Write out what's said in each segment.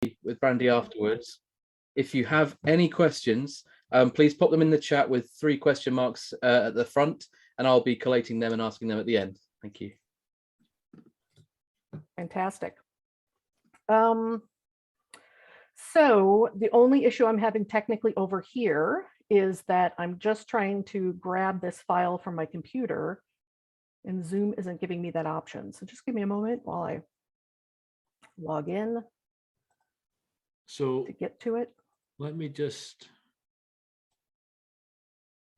with Brandy afterwards. If you have any questions, please pop them in the chat with 3 question marks at the front, and I'll be collating them and asking them at the end. Thank you. Fantastic. So the only issue I'm having technically over here is that I'm just trying to grab this file from my computer, and Zoom isn't giving me that option. So just give me a moment while I log in to get to it. Let me just.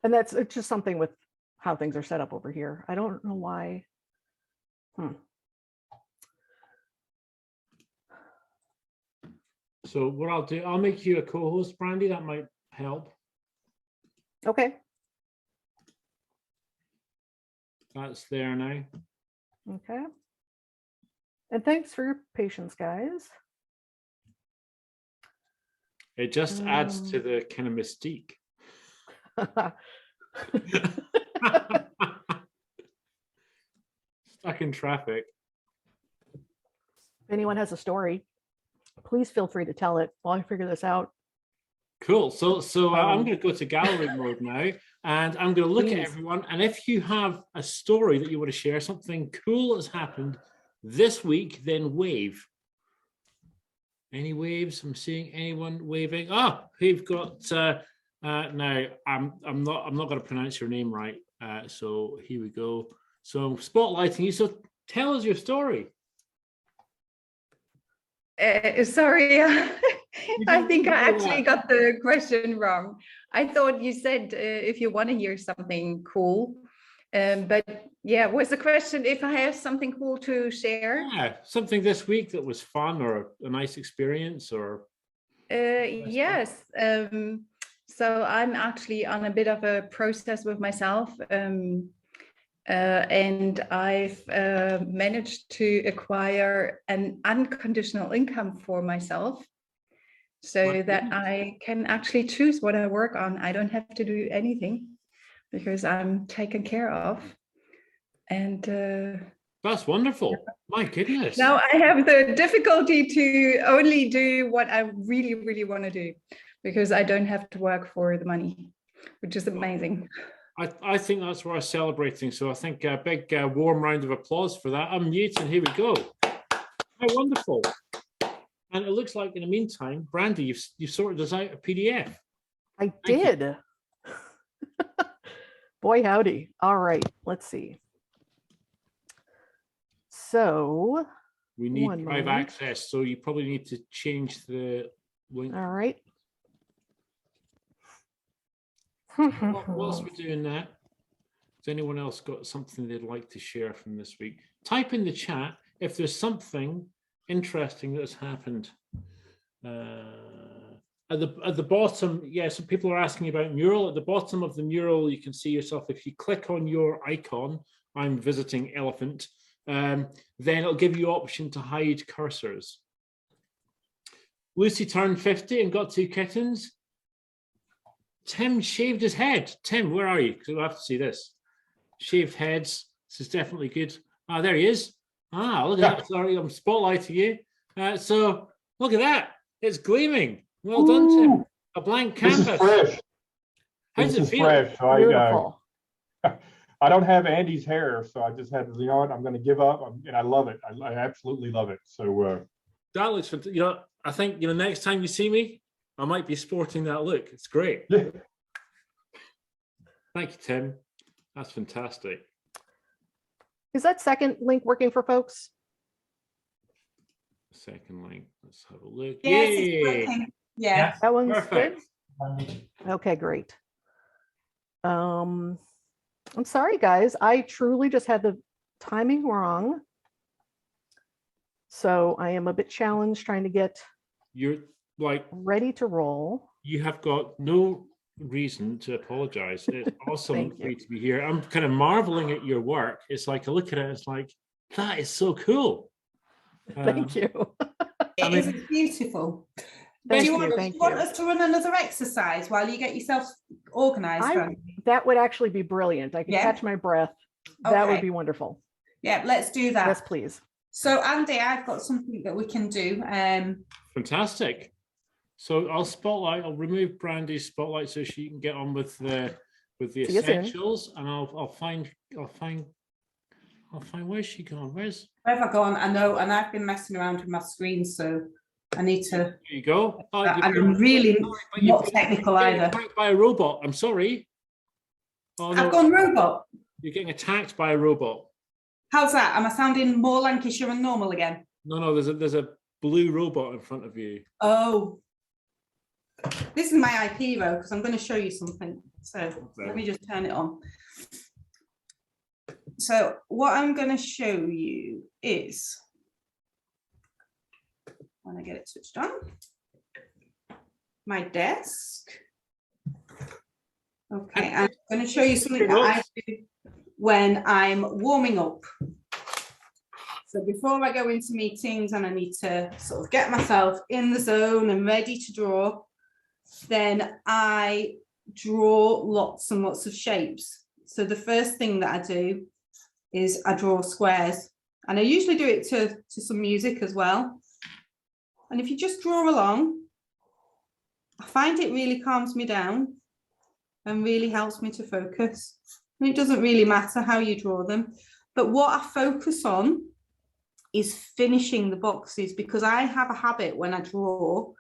And it's just something with how things are set up over here. I don't know why. So what I'll do, I'll make you a co-host, Brandy. That might help. Okay. That's there now. Okay. And thanks for your patience, guys. It just adds to the kind of mystique. Stuck in traffic. If anyone has a story, please feel free to tell it while I figure this out. Cool. So I'm going to go to gallery mode now, and I'm going to look at everyone. And if you have a story that you want to share, something cool has happened this week, then wave. Any waves? I'm seeing anyone waving. Ah, we've got. Now I'm not going to pronounce your name right. So here we go. So I'm spotlighting you. So tell us your story. Sorry, I think I actually got the question wrong. I thought you said if you want to hear something cool, but yeah, was the question if I have something cool to share? Yeah, something this week that was fun or a nice experience or. Yes. So I'm actually on a bit of a process with myself. And I've managed to acquire an unconditional income for myself so that I can actually choose what I work on. I don't have to do anything because I'm taken care of. And that's wonderful. My goodness. Now I have the difficulty to only do what I really, really want to do because I don't have to work for the money, which is amazing. I think that's worth celebrating. So I think a big warm round of applause for that. Unmute and here we go. How wonderful. And it looks like in the meantime, Brandy, you've sorted us out a PDF. I did. Boy, howdy. All right, let's see. So we need Drive access. So you probably need to change the link. All right. Whilst we're doing that, has anyone else got something they'd like to share from this week? Type in the chat if there's something interesting that's happened. At the bottom, yeah, so people are asking about mural. At the bottom of the mural, you can see yourself. If you click on your icon, I'm visiting elephant, then it'll give you option to hide cursors. Lucy turned 50 and got 2 kittens. Tim shaved his head. Tim, where are you? Because we'll have to see this. Shaved heads. This is definitely good. Ah, there he is. Ah, look at that. Sorry, I'm spotlighting you. So look at that. It's gleaming. Well done, Tim. A blank canvas. This is fresh. How's it feel? Fresh. So Beautiful. I don't have Andy's hair, so I just had to, I'm going to give up, and I love it. I absolutely love it. So that looks fantastic. I think next time you see me, I might be sporting that look. It's great. Yeah. Thank you, Tim. That's fantastic. Is that second link working for folks? Second link. Let's have a look. Yes, it's working. Yeah. That one's Perfect. good. Okay, great. I'm sorry, guys. I truly just had the timing wrong. So I am a bit challenged trying to get ready to roll. You have got no reason to apologize. It's awesome for you to be here. I'm kind of marveling at your work. It's like I look at it, it's like, that is so cool. Thank you. It is beautiful. Do you want us to run another exercise while you get yourself organized? That would actually be brilliant. I can catch my breath. Okay. That would be wonderful. Yeah, let's do that. Yes, please. So Andy, I've got something that we can do. Fantastic. So I'll remove Brandy's spotlight so she can get on with the See you soon. essentials, and I'll find where's she gone? Where have I gone? I know, and I've been messing around with my screen, so I need to. There you go. Oh, And I'm really not technical either. Attacked by a robot. I'm sorry. Oh, no. I've gone robot. You're getting attacked by a robot. How's that? Am I sounding more Lancashire than normal again? No, there's a blue robot in front of you. Oh. This is my IP though, because I'm going to show you something. So let me just turn it on. So what I'm going to show you is, when I get it switched on, my desk. Okay, I'm going to show you something that I do when I'm warming up. So before I go into meetings and I need to sort of get myself in the zone and ready to draw, then I draw lots and lots of shapes. So the first thing that I do is I draw squares, and I usually do it to some music as well. And if you just draw along, I find it really calms me down and really helps me to focus. And it doesn't really matter how you draw them, but what I focus on is finishing the boxes, because I have a habit when I draw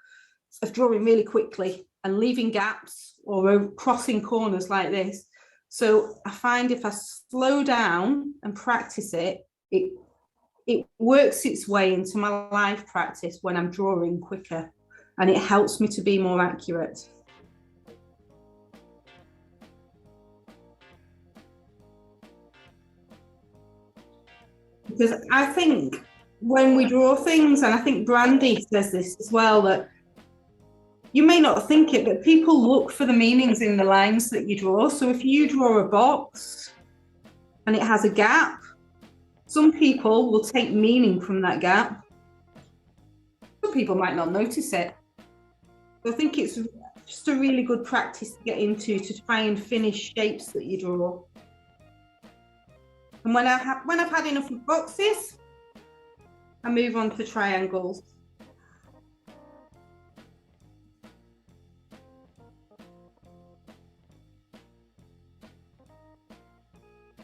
of drawing really quickly and leaving gaps or crossing corners like this. So I find if I slow down and practice it, it works its way into my life practice when I'm drawing quicker, and it helps me to be more accurate. Because I think when we draw things, and I think Brandy says this as well, that you may not think it, but people look for the meanings in the lines that you draw. So if you draw a box and it has a gap, some people will take meaning from that gap. Some people might not notice it. So I think it's just a really good practice to get into, to try and finish shapes that you draw. And when I've had enough of boxes, I move on to triangles.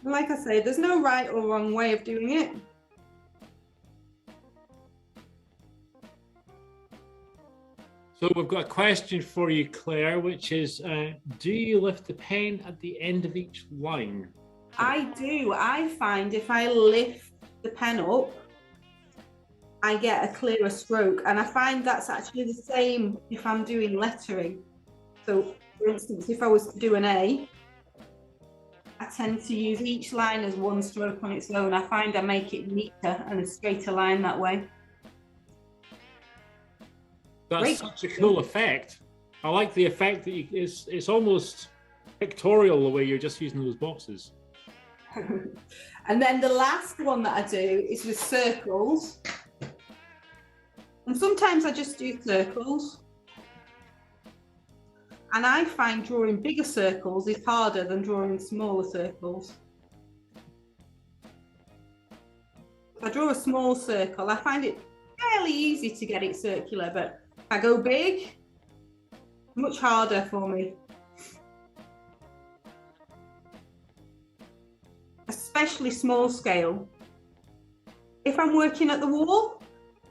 Like I say, there's no right or wrong way of doing it. So we've got a question for you, Claire, which is, do you lift the pen at the end of each line? I do. I find if I lift the pen up, I get a clearer stroke. And I find that's actually the same if I'm doing lettering. So for instance, if I was to do an A, I tend to use each line as one stroke on its own. I find I make it neater and a straighter line that way. That's Great. Such a cool effect. I like the effect that it's almost pictorial the way you're just using those boxes. And then the last one that I do is with circles. And sometimes I just do circles. And I find drawing bigger circles is harder than drawing smaller circles. If I draw a small circle, I find it fairly easy to get it circular, but if I go big, much harder for me. Especially small scale. If I'm working at the wall,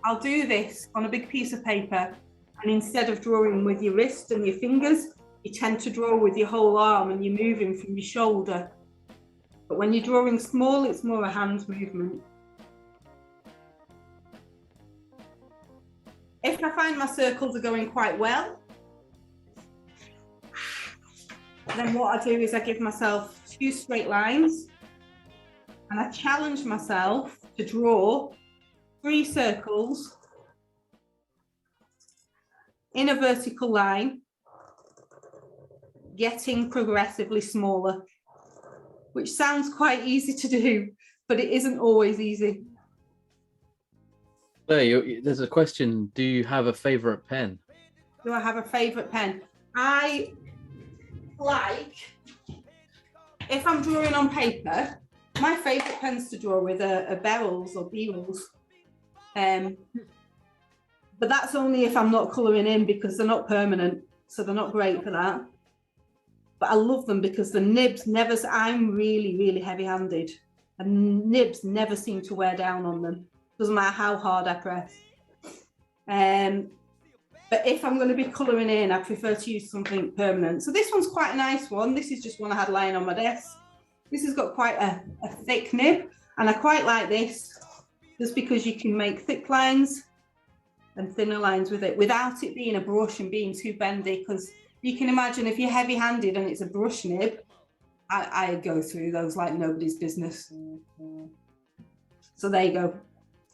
I'll do this on a big piece of paper. And instead of drawing with your wrist and your fingers, you tend to draw with your whole arm and you're moving from your shoulder. But when you're drawing small, it's more a hand movement. If I find my circles are going quite well, then what I do is I give myself 2 straight lines and I challenge myself to draw 3 circles in a vertical line, getting progressively smaller, which sounds quite easy to do, but it isn't always easy. There's a question. Do you have a favorite pen? Do I have a favorite pen? I like, if I'm drawing on paper, my favorite pens to draw with are Beryl's or Beryl's. but that's only if I'm not colouring in, because they're not permanent, so they're not great for that. But I love them because the nibs never, I'm really, really heavy-handed, and nibs never seem to wear down on them. Doesn't matter how hard I press. But if I'm going to be colouring in, I prefer to use something permanent. So this one's quite a nice one. This is just one I had lying on my desk. This has got quite a thick nib, and I quite like this just because you can make thick lines and thinner lines with it without it being a brush and being too bendy, because you can imagine if you're heavy-handed and it's a brush nib, I go through those like nobody's business. So there you go.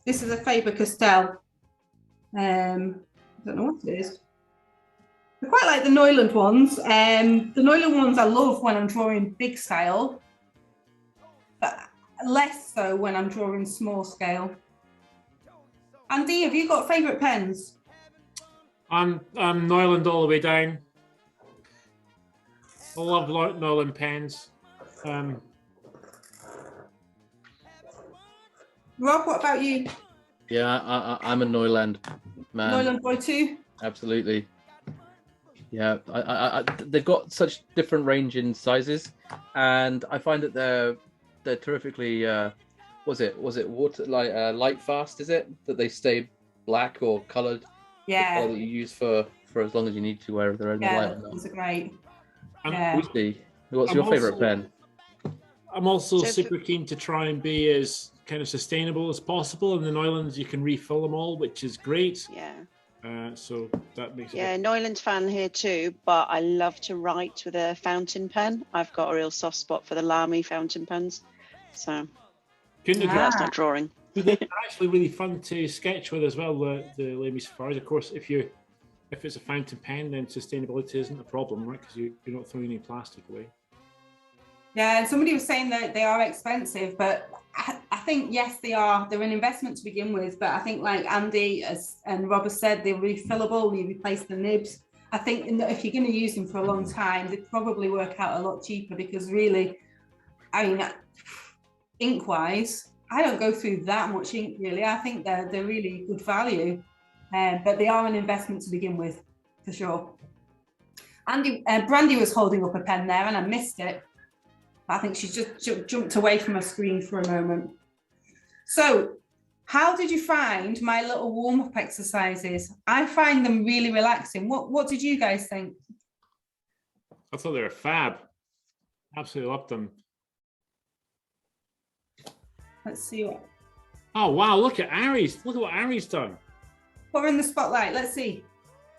This is a Faber-Castell. I don't know what it is. I quite like the Neuland ones. The Neuland ones I love when I'm drawing big scale, but less so when I'm drawing small scale. Andy, have you got favourite pens? I'm Neuland all the way down. I love Neuland pens. Rob, what about you? Yeah, I'm a Neuland man. Neuland boy too? Absolutely. Yeah, they've got such different range in sizes, and I find that they're terrifically. Was it water light fast? Is it that they stay black or coloured? Yeah. That you use for as long as you need to, where they're only light on that. Those are great. Lucy, what's your favourite pen? I'm also super keen to try and be as kind of sustainable as possible. In the Neulands, you can refill them all, which is great. Yeah. So that makes it. Yeah, Neuland fan here too, but I love to write with a fountain pen. I've got a real soft spot for the Lamy fountain pens. So that's not drawing. They're actually really fun to sketch with as well, the Lamy Safaris. Of course, if it's a fountain pen, then sustainability isn't a problem, right? Because you're not throwing any plastic away. Yeah, and somebody was saying that they are expensive, but I think, yes, they are. They're an investment to begin with, but I think like Andy and Rob said, they're refillable, you replace the nibs. I think if you're going to use them for a long time, they probably work out a lot cheaper, because really, I mean, ink-wise, I don't go through that much ink, really. I think they're really good value, but they are an investment to begin with, for sure. Andy, Brandy was holding up a pen there, and I missed it. I think she's just jumped away from her screen for a moment. So, how did you find my little warm-up exercises? I find them really relaxing. What did you guys think? I thought they were fab. Absolutely loved them. Let's see what. Oh wow! Look at Ari's. Look at what Ari's done. Put her in the spotlight. Let's see.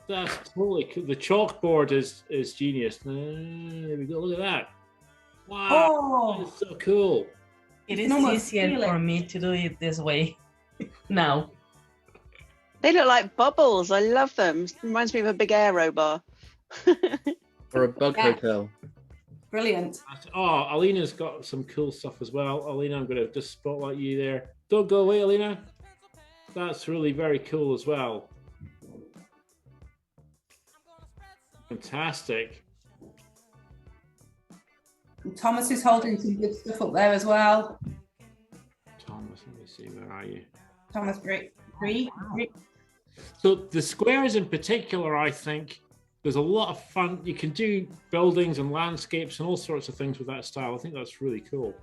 That's totally cool. The chalkboard is genius. There we go. Look at that. Wow, that is so cool. It is easier for me to do it this way now. They look like bubbles. I love them. Reminds me of a big aero bar. Or a bug hotel. Brilliant. Oh, Alina's got some cool stuff as well. Alina, I'm going to just spotlight you there. Don't go away, Alina. That's really very cool as well. Fantastic. And Thomas is holding some good stuff up there as well. Thomas, let me see, where are you? Thomas, great. So the squares in particular, I think there's a lot of fun. You can do buildings and landscapes and all sorts of things with that style. I think that's really cool.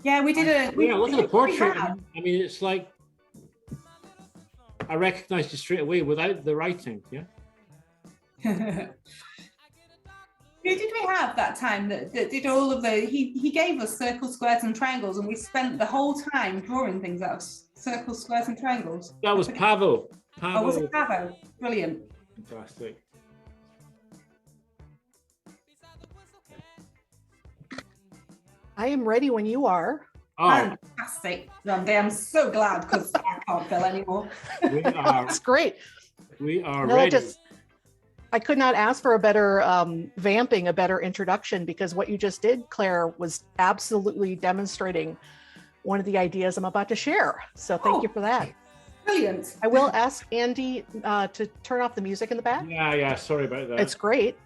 Yeah, we did a... Yeah, look at the portrait. I mean, it's like, I recognized you straight away without the writing, yeah? Who did we have that time that did all of the... He gave us circles, squares and triangles, and we spent the whole time drawing things out of circles, squares and triangles. That was Pavo. Oh, was it Pavo? Brilliant. Fantastic. I am ready when you are. Oh, fantastic, Randy. I'm so glad, because I can't fill anymore. That's great. We are ready. I could not ask for a better vamping, a better introduction, because what you just did, Claire, was absolutely demonstrating one of the ideas I'm about to share. So thank you for that. Brilliant. I will ask Andy to turn off the music in the back. Yeah, sorry about that. It's great.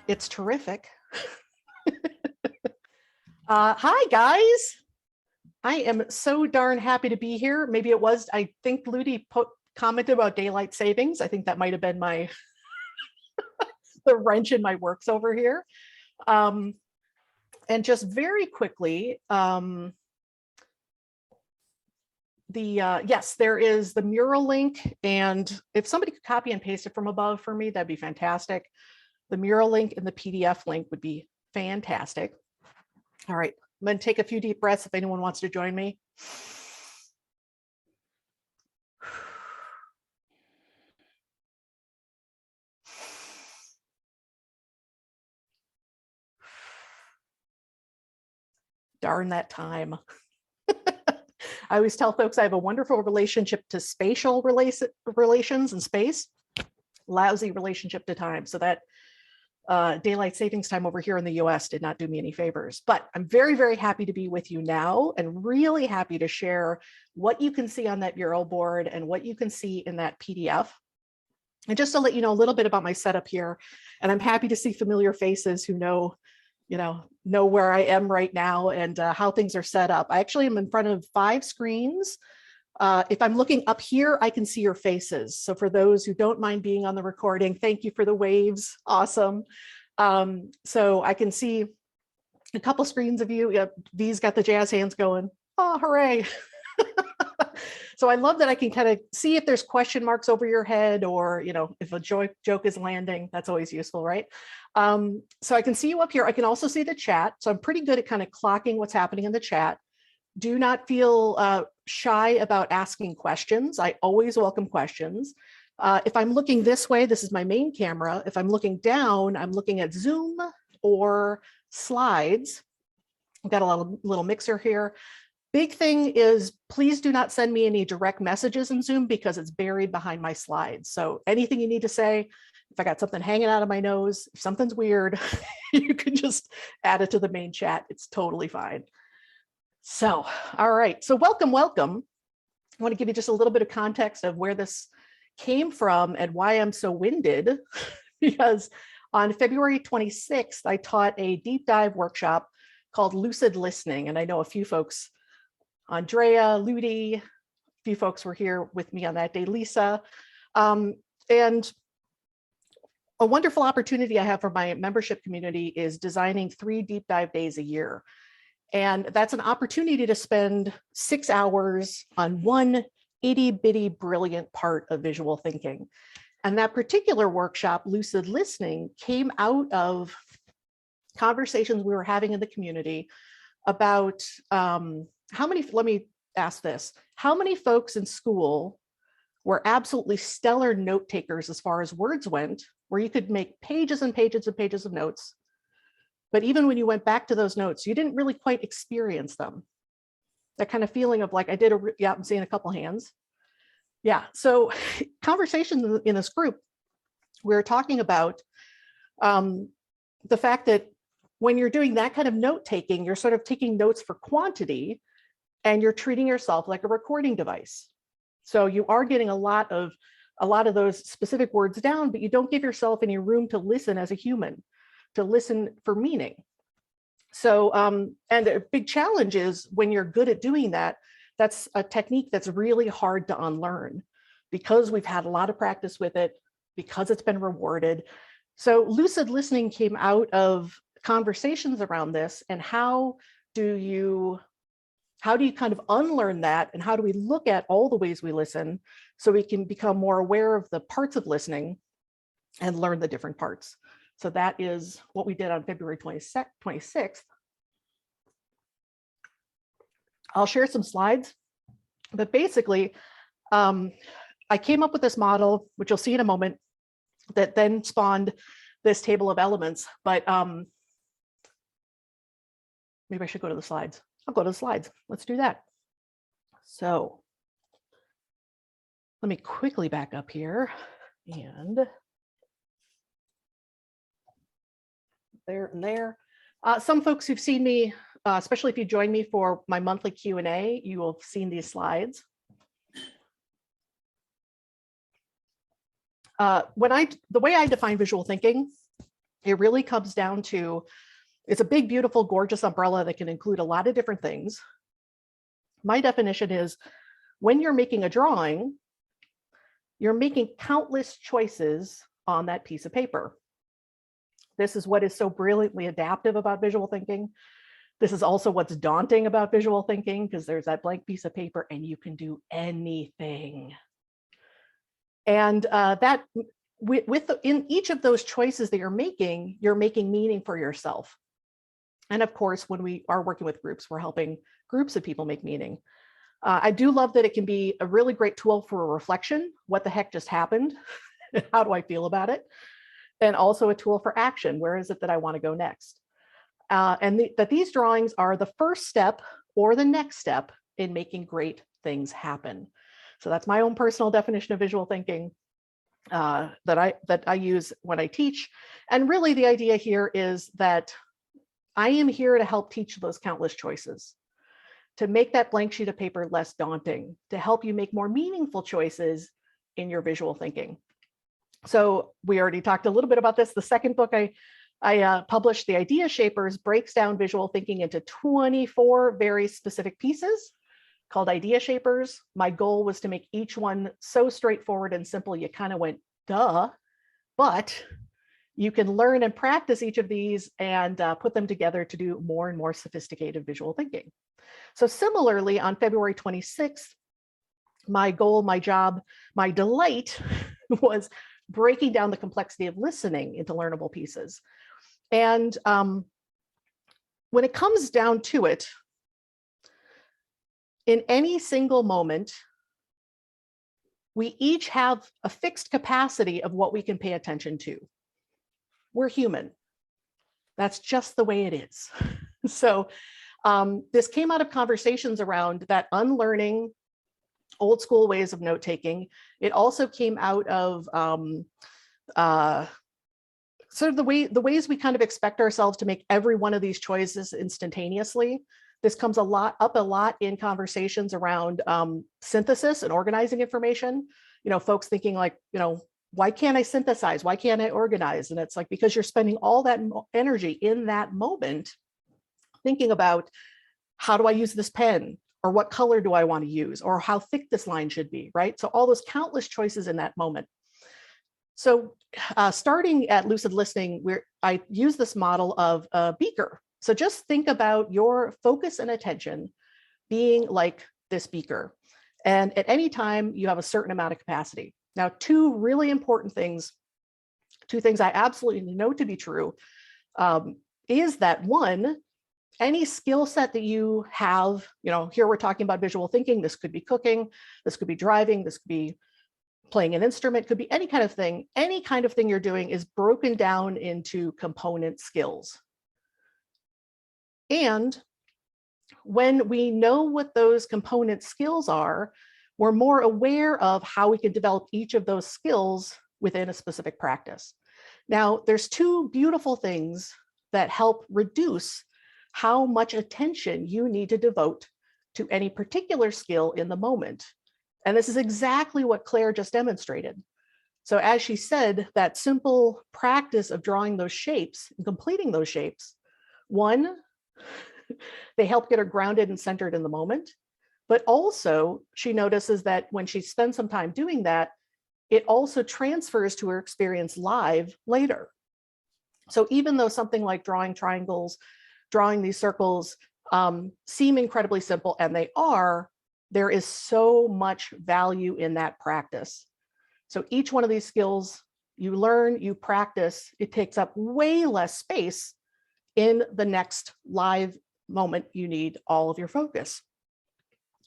It's terrific. Hi, guys. I am so darn happy to be here. Maybe it was, I think Ludi commented about daylight savings. I think that might have been my, the wrench in my works over here. And just very quickly, yes, there is the mural link. And if somebody could copy and paste it from above for me, that'd be fantastic. The mural link and the PDF link would be fantastic. All right, I'm going to take a few deep breaths if anyone wants to join me. Darn that time. I always tell folks I have a wonderful relationship to spatial relations and space, lousy relationship to time. So that daylight savings time over here in the US did not do me any favors, but I'm very, very happy to be with you now and really happy to share what you can see on that mural board and what you can see in that PDF. And just to let you know a little bit about my setup here, and I'm happy to see familiar faces who know where I am right now and how things are set up. I actually am in front of 5 screens. If I'm looking up here, I can see your faces. So for those who don't mind being on the recording, thank you for the waves. Awesome. So I can see a couple screens of you. Yep, V's got the jazz hands going. Oh, hooray. So I love that I can kind of see if there's question marks over your head or, if a joke is landing, that's always useful, right? So I can see you up here. I can also see the chat. So I'm pretty good at kind of clocking what's happening in the chat. Do not feel shy about asking questions. I always welcome questions. If I'm looking this way, this is my main camera. If I'm looking down, I'm looking at Zoom or slides. I've got a little mixer here. Big thing is, please do not send me any direct messages in Zoom because it's buried behind my slides. So anything you need to say, if I got something hanging out of my nose, if something's weird, you can just add it to the main chat. It's totally fine. So, all right. So welcome, welcome. I want to give you just a little bit of context of where this came from and why I'm so winded, because on February 26th, I taught a deep dive workshop called Lucid Listening. And I know a few folks, Andrea, Ludi, a few folks were here with me on that day, Lisa. And a wonderful opportunity I have for my membership community is designing 3 deep dive days a year. And that's an opportunity to spend 6 hours on one itty bitty brilliant part of visual thinking. And that particular workshop, Lucid Listening, came out of conversations we were having in the community about let me ask this, how many folks in school were absolutely stellar note takers as far as words went, where you could make pages and pages and pages of notes, but even when you went back to those notes, you didn't really quite experience them? That kind of feeling of like, yeah, I'm seeing a couple hands. Yeah, so conversations in this group, we're talking about the fact that when you're doing that kind of note taking, you're sort of taking notes for quantity and you're treating yourself like a recording device. So you are getting a lot of those specific words down, but you don't give yourself any room to listen as a human, to listen for meaning. So, and a big challenge is when you're good at doing that, that's a technique that's really hard to unlearn because we've had a lot of practice with it, because it's been rewarded. So lucid listening came out of conversations around this, and how do you kind of unlearn that, and how do we look at all the ways we listen so we can become more aware of the parts of listening and learn the different parts. So that is what we did on February 26th. I'll share some slides, but basically, I came up with this model, which you'll see in a moment, that then spawned this table of elements. But maybe I should go to the slides. I'll go to the slides. Let's do that. So let me quickly back up here, and there and there. Some folks who've seen me, especially if you join me for my monthly Q&A, you will have seen these slides. The way I define visual thinking, it really comes down to, it's a big, beautiful, gorgeous umbrella that can include a lot of different things. My definition is when you're making a drawing, you're making countless choices on that piece of paper. This is what is so brilliantly adaptive about visual thinking. This is also what's daunting about visual thinking, because there's that blank piece of paper and you can do anything. And in each of those choices that you're making meaning for yourself. And of course, when we are working with groups, we're helping groups of people make meaning. I do love that it can be a really great tool for reflection. What the heck just happened? How do I feel about it? And also a tool for action. Where is it that I want to go next? That these drawings are the first step or the next step in making great things happen. So that's my own personal definition of visual thinking that I use when I teach. And really the idea here is that I am here to help teach those countless choices, to make that blank sheet of paper less daunting, to help you make more meaningful choices in your visual thinking. So we already talked a little bit about this. The second book I published, The Idea Shapers, breaks down visual thinking into 24 very specific pieces called Idea Shapers. My goal was to make each one so straightforward and simple, you kind of went, duh, but you can learn and practice each of these and put them together to do more and more sophisticated visual thinking. So similarly, on February 26th, my goal, my job, my delight was breaking down the complexity of listening into learnable pieces. And when it comes down to it, in any single moment, we each have a fixed capacity of what we can pay attention to. We're human. That's just the way it is. So this came out of conversations around that unlearning old school ways of note taking. It also came out of sort of the ways we kind of expect ourselves to make every one of these choices instantaneously. This comes up a lot in conversations around synthesis and organizing information. You know, folks thinking like, you know, why can't I synthesize? Why can't I organize? And it's like, because you're spending all that energy in that moment thinking about, how do I use this pen? Or what color do I want to use? Or how thick this line should be, right? So all those countless choices in that moment. So starting at Lucid Listening, I use this model of a beaker. So just think about your focus and attention being like this beaker. And at any time, you have a certain amount of capacity. Now, two really important things, two things I absolutely know to be true, is that one, any skill set that you have, you know, here we're talking about visual thinking, this could be cooking, this could be driving, this could be playing an instrument, could be any kind of thing you're doing is broken down into component skills. And when we know what those component skills are, we're more aware of how we can develop each of those skills within a specific practice. Now, there's two beautiful things that help reduce how much attention you need to devote to any particular skill in the moment. And this is exactly what Claire just demonstrated. So as she said, that simple practice of drawing those shapes and completing those shapes, one, they help get her grounded and centered in the moment. But also she notices that when she spends some time doing that, it also transfers to her experience live later. So even though something like drawing triangles, drawing these circles seem incredibly simple, and they are, there is so much value in that practice. So each one of these skills you learn, you practice, it takes up way less space in the next live moment you need all of your focus.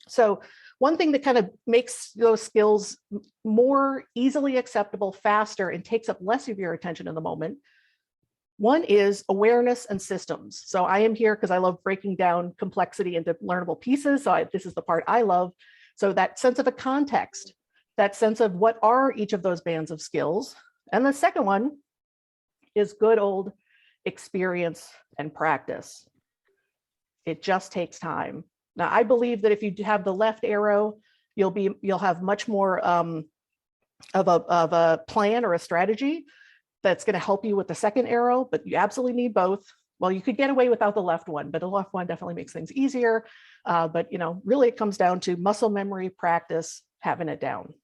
So one thing that kind of makes those skills more easily acceptable, faster, and takes up less of your attention in the moment, one is awareness and systems. So I am here because I love breaking down complexity into learnable pieces. So this is the part I love. So that sense of a context, that sense of what are each of those bands of skills. And the second one is good old experience and practice. It just takes time. Now, I believe that if you have the left arrow, you'll have much more of a plan or a strategy that's going to help you with the second arrow, but you absolutely need both. Well, you could get away without the left one, but the left one definitely makes things easier. But really it comes down to muscle memory, practice, having it down.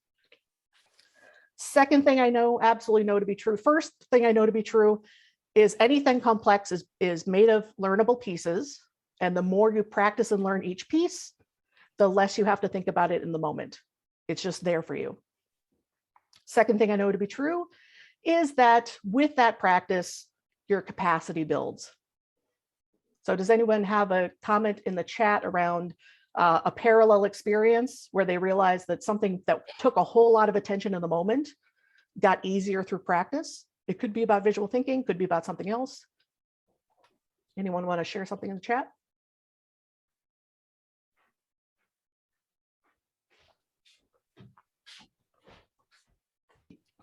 Second thing I absolutely know to be true. First thing I know to be true is anything complex is made of learnable pieces. And the more you practice and learn each piece, the less you have to think about it in the moment. It's just there for you. Second thing I know to be true is that with that practice, your capacity builds. So does anyone have a comment in the chat around a parallel experience where they realized that something that took a whole lot of attention in the moment got easier through practice? It could be about visual thinking, could be about something else. Anyone want to share something in the chat?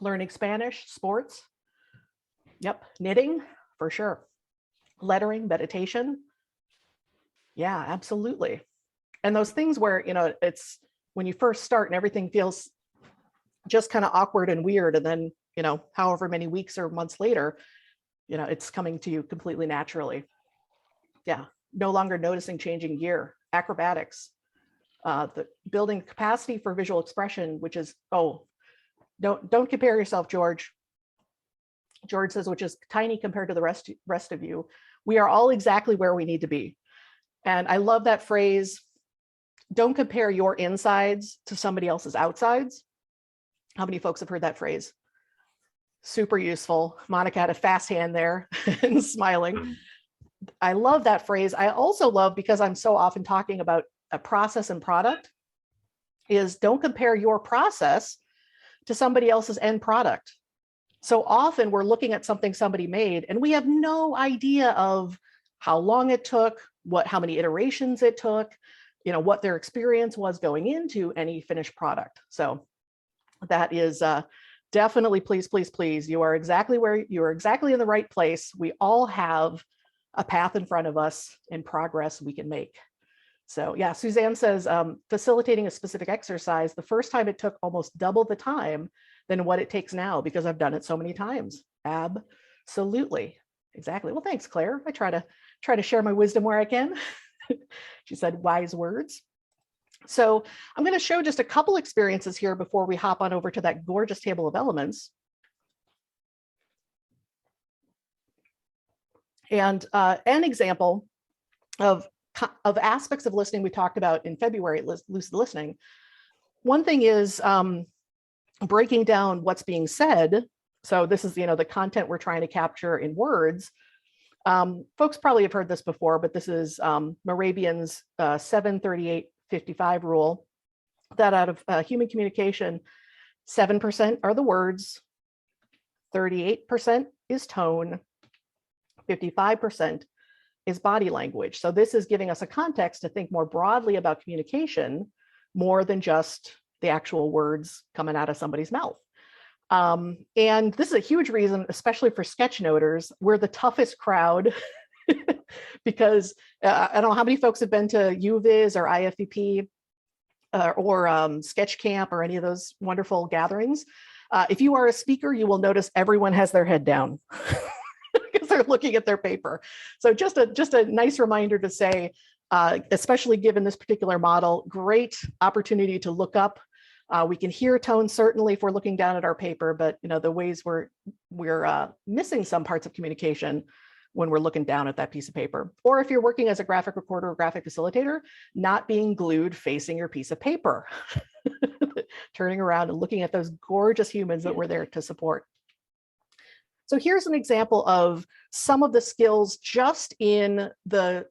Learning Spanish, sports. Yep, knitting, for sure. Lettering, meditation. Yeah, absolutely. And those things where, it's when you first start and everything feels just kind of awkward and weird. And then, however many weeks or months later, it's coming to you completely naturally. Yeah, no longer noticing changing gear. Acrobatics, the building capacity for visual expression, which is, don't compare yourself, George. George says, which is tiny compared to the rest of you. We are all exactly where we need to be. And I love that phrase, don't compare your insides to somebody else's outsides. How many folks have heard that phrase? Super useful. Monica had a fast hand there and smiling. I love that phrase. I also love, because I'm so often talking about a process and product, is don't compare your process to somebody else's end product. So often we're looking at something somebody made and we have no idea of how long it took, how many iterations it took, what their experience was going into any finished product. So that is definitely, please, please, please, you are exactly in the right place. We all have a path in front of us and progress we can make. So yeah, Suzanne says, facilitating a specific exercise, the first time it took almost double the time than what it takes now because I've done it so many times. Absolutely. Exactly. Well, thanks, Claire. I try to share my wisdom where I can. She said wise words. So I'm going to show just a couple experiences here before we hop on over to that gorgeous table of elements. And an example of aspects of listening we talked about in February, lucid listening. One thing is breaking down what's being said. So this is, the content we're trying to capture in words. Folks probably have heard this before, but this is Morabian's 7-38-55 rule, that out of human communication, 7% are the words, 38% is tone, 55% is body language. So this is giving us a context to think more broadly about communication, more than just the actual words coming out of somebody's mouth. And this is a huge reason, especially for sketchnoters, we're the toughest crowd because I don't know how many folks have been to UViz or IFVP or Sketch Camp or any of those wonderful gatherings. If you are a speaker, you will notice everyone has their head down because they're looking at their paper. So just a nice reminder to say, especially given this particular model, great opportunity to look up. We can hear tone certainly if we're looking down at our paper, but the ways we're missing some parts of communication when we're looking down at that piece of paper. Or if you're working as a graphic recorder or graphic facilitator, not being glued facing your piece of paper, turning around and looking at those gorgeous humans that we're there to support. So here's an example of some of the skills just in the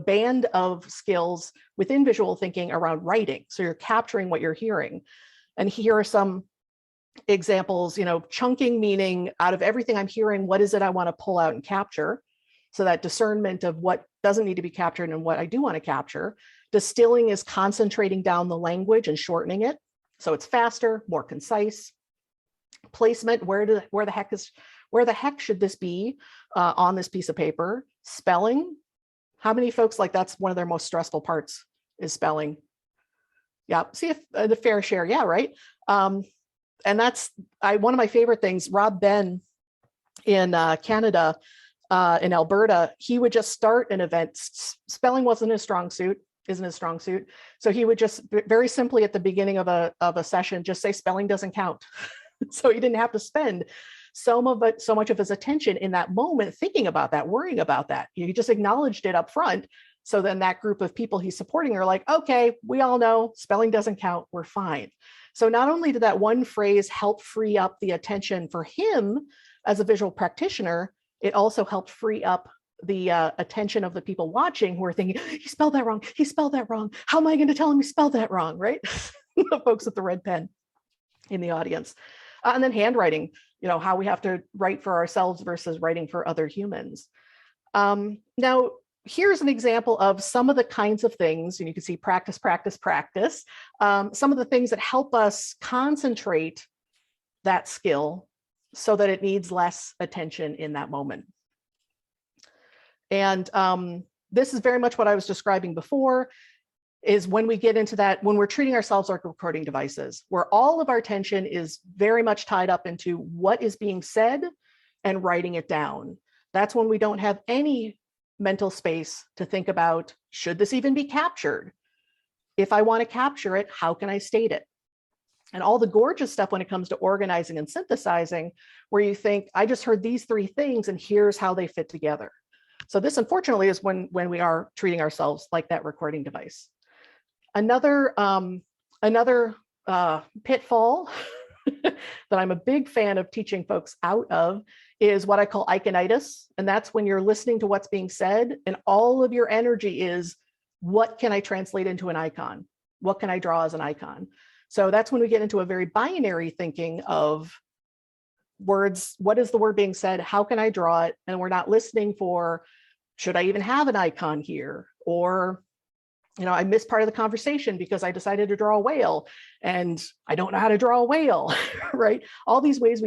band of skills within visual thinking around writing. So you're capturing what you're hearing. And here are some examples, chunking, meaning out of everything I'm hearing, what is it I want to pull out and capture? So that discernment of what doesn't need to be captured and what I do want to capture. Distilling is concentrating down the language and shortening it. So it's faster, more concise. Placement, where the heck should this be on this piece of paper? Spelling. How many folks like that's one of their most stressful parts is spelling? Yeah, see if the fair share, yeah, right. And that's one of my favorite things. Rob Ben in Canada in Alberta, he would just start an event. Spelling wasn't his strong suit, isn't his strong suit. So he would just very simply at the beginning of a session, just say spelling doesn't count. So he didn't have to spend so much of his attention in that moment thinking about that, worrying about that. He just acknowledged it up front. So then that group of people he's supporting are like, okay, we all know spelling doesn't count, we're fine. So not only did that one phrase help free up the attention for him as a visual practitioner, it also helped free up the attention of the people watching who are thinking, he spelled that wrong, he spelled that wrong. How am I going to tell him he spelled that wrong, right? The folks with the red pen in the audience. And then handwriting, how we have to write for ourselves versus writing for other humans. Now, here's an example of some of the kinds of things, and you can see practice, practice, practice. Some of the things that help us concentrate that skill so that it needs less attention in that moment. And this is very much what I was describing before, is when we get into that, when we're treating ourselves like recording devices, where all of our attention is very much tied up into what is being said and writing it down. That's when we don't have any mental space to think about, should this even be captured? If I want to capture it, how can I state it? And all the gorgeous stuff when it comes to organizing and synthesizing, where you think, I just heard these three things and here's how they fit together. So this, unfortunately, is when we are treating ourselves like that recording device. Another pitfall that I'm a big fan of teaching folks out of is what I call iconitis. And that's when you're listening to what's being said and all of your energy is, what can I translate into an icon? What can I draw as an icon? So that's when we get into a very binary thinking of words. What is the word being said? How can I draw it? And we're not listening for, should I even have an icon here? Or, I missed part of the conversation because I decided to draw a whale and I don't know how to draw a whale, right? All these ways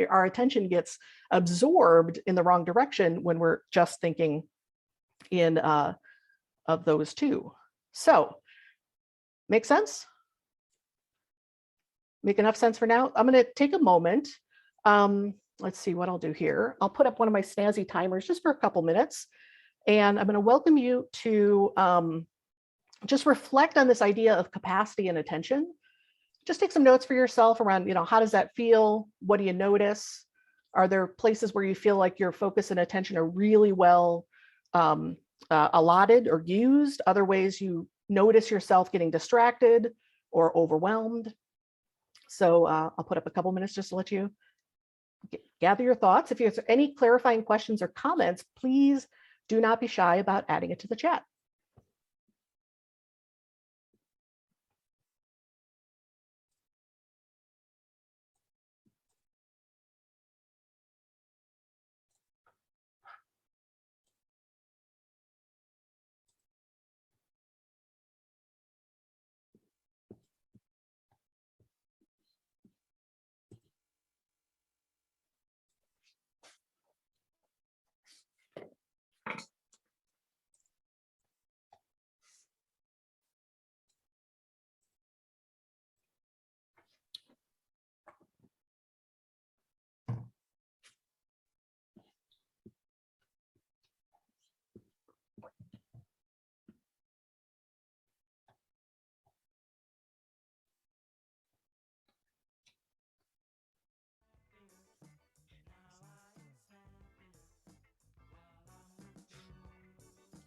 our attention gets absorbed in the wrong direction when we're just thinking in of those two. So, make sense? Make enough sense for now? I'm going to take a moment. Let's see what I'll do here. I'll put up one of my snazzy timers just for a couple minutes. And I'm going to welcome you to just reflect on this idea of capacity and attention. Just take some notes for yourself around, how does that feel? What do you notice? Are there places where you feel like your focus and attention are really well allotted or used? Other ways you notice yourself getting distracted or overwhelmed? So I'll put up a couple minutes just to let you gather your thoughts. If you have any clarifying questions or comments, please do not be shy about adding it to the chat.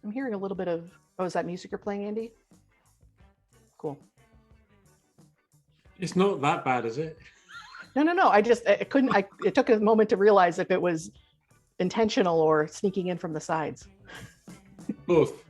I'm hearing a little bit of, is that music you're playing, Andy? Cool. It's not that bad, is it? No. I couldn't, it took a moment to realize if it was intentional or sneaking in from the sides. Both.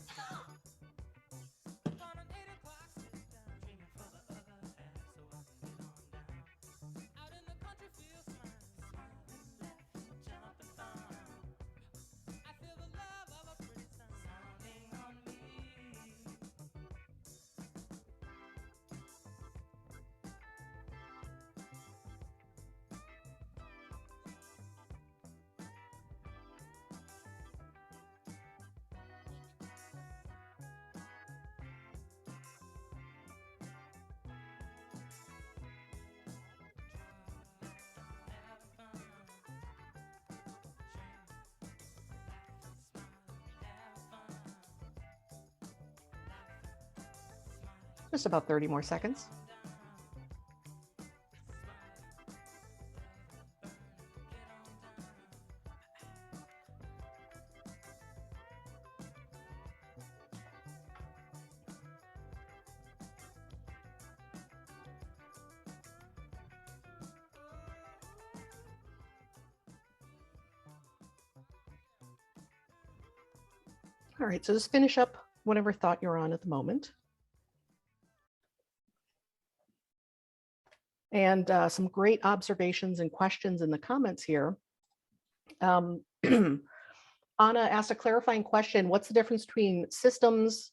Just about 30 more seconds. All right, so just finish up whatever thought you're on at the moment. And some great observations and questions in the comments here. Anna asked a clarifying question. What's the difference between systems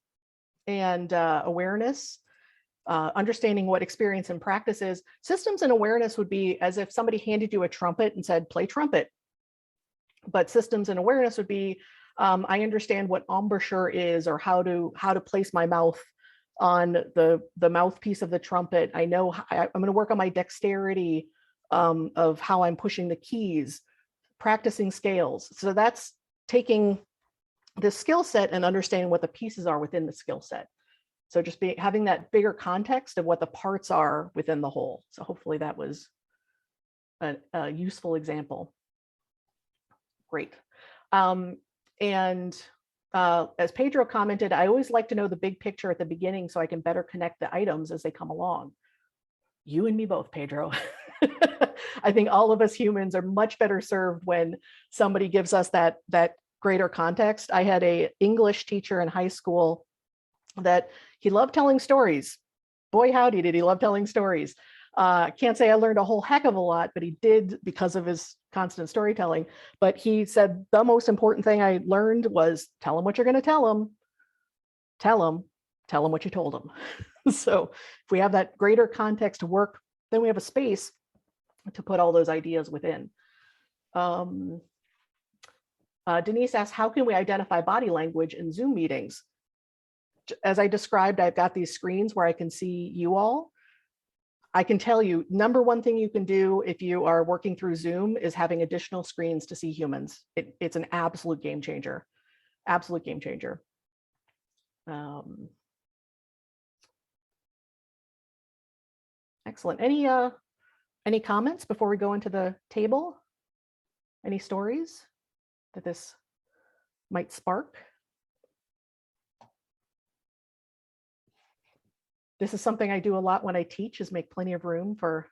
and awareness? Understanding what experience and practice is. Systems and awareness would be as if somebody handed you a trumpet and said, play trumpet. But systems and awareness would be, I understand what embouchure is, or how to place my mouth on the mouthpiece of the trumpet. I know I'm going to work on my dexterity of how I'm pushing the keys, practicing scales. So that's taking the skill set and understanding what the pieces are within the skill set. So just having that bigger context of what the parts are within the whole. So hopefully that was a useful example. Great. As Pedro commented, I always like to know the big picture at the beginning so I can better connect the items as they come along. You and me both, Pedro. I think all of us humans are much better served when somebody gives us that greater context. I had an English teacher in high school that he loved telling stories. Boy, howdy, did he love telling stories. Can't say I learned a whole heck of a lot, but he did because of his constant storytelling. But he said the most important thing I learned was tell him what you're going to tell him. Tell him what you told him. So if we have that greater context to work, then we have a space to put all those ideas within. Denise asked, how can we identify body language in Zoom meetings? As I described, I've got these screens where I can see you all. I can tell you, number one thing you can do if you are working through Zoom is having additional screens to see humans. It's an absolute game changer. Absolute game changer. Excellent. Any comments before we go into the table? Any stories that this might spark? This is something I do a lot when I teach, is make plenty of room for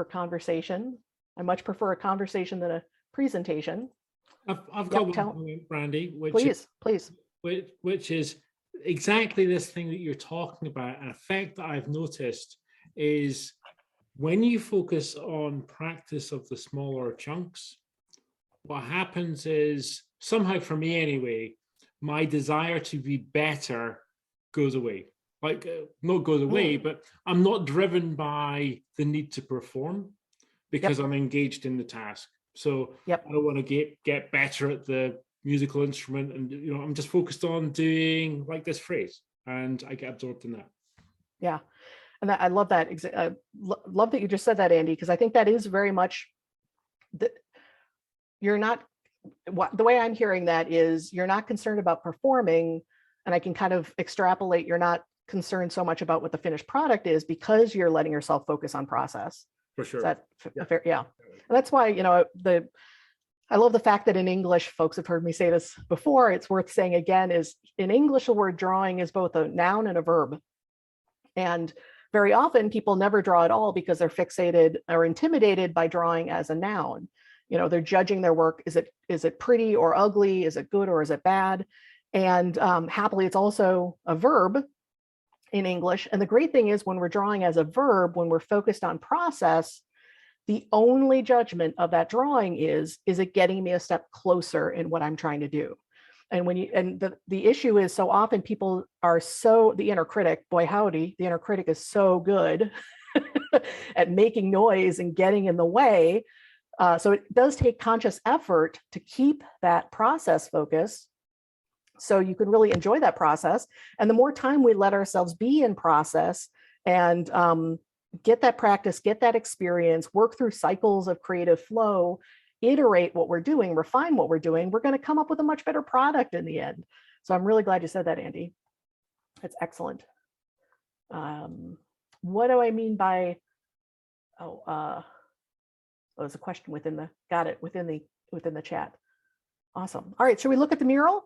conversation. I much prefer a conversation than a presentation. I've got one comment, Brandy, which is exactly this thing that you're talking about. An effect that I've noticed is when you focus on practice of the smaller chunks, what happens is, somehow for me anyway, my desire to be better goes away. Like, not goes away, but I'm not driven by the need to perform because I'm engaged in the task. So I don't want to get better at the musical instrument, and I'm just focused on doing like this phrase, and I get absorbed in that. Yeah, and I love that. Love that you just said that, Andy, because I think that is very much that you're not. The way I'm hearing that is you're not concerned about performing. And I can kind of extrapolate, you're not concerned so much about what the finished product is because you're letting yourself focus on process. For sure. Is that fair? Yeah. And that's why, I love the fact that in English, folks have heard me say this before, it's worth saying again, is in English, the word drawing is both a noun and a verb. And very often people never draw at all because they're fixated or intimidated by drawing as a noun. They're judging their work. Is it pretty or ugly? Is it good or is it bad? And happily, it's also a verb in English. And the great thing is when we're drawing as a verb, when we're focused on process, the only judgment of that drawing is it getting me a step closer in what I'm trying to do? And the issue is so often people are the inner critic, boy howdy, the inner critic is so good at making noise and getting in the way. So it does take conscious effort to keep that process focus so you can really enjoy that process. And the more time we let ourselves be in process and get that practice, get that experience, work through cycles of creative flow, iterate what we're doing, refine what we're doing, we're going to come up with a much better product in the end. So I'm really glad you said that, Andy. That's excellent. What do I mean by, there's a question within the, got it, within the chat. Awesome. All right, should we look at the mural?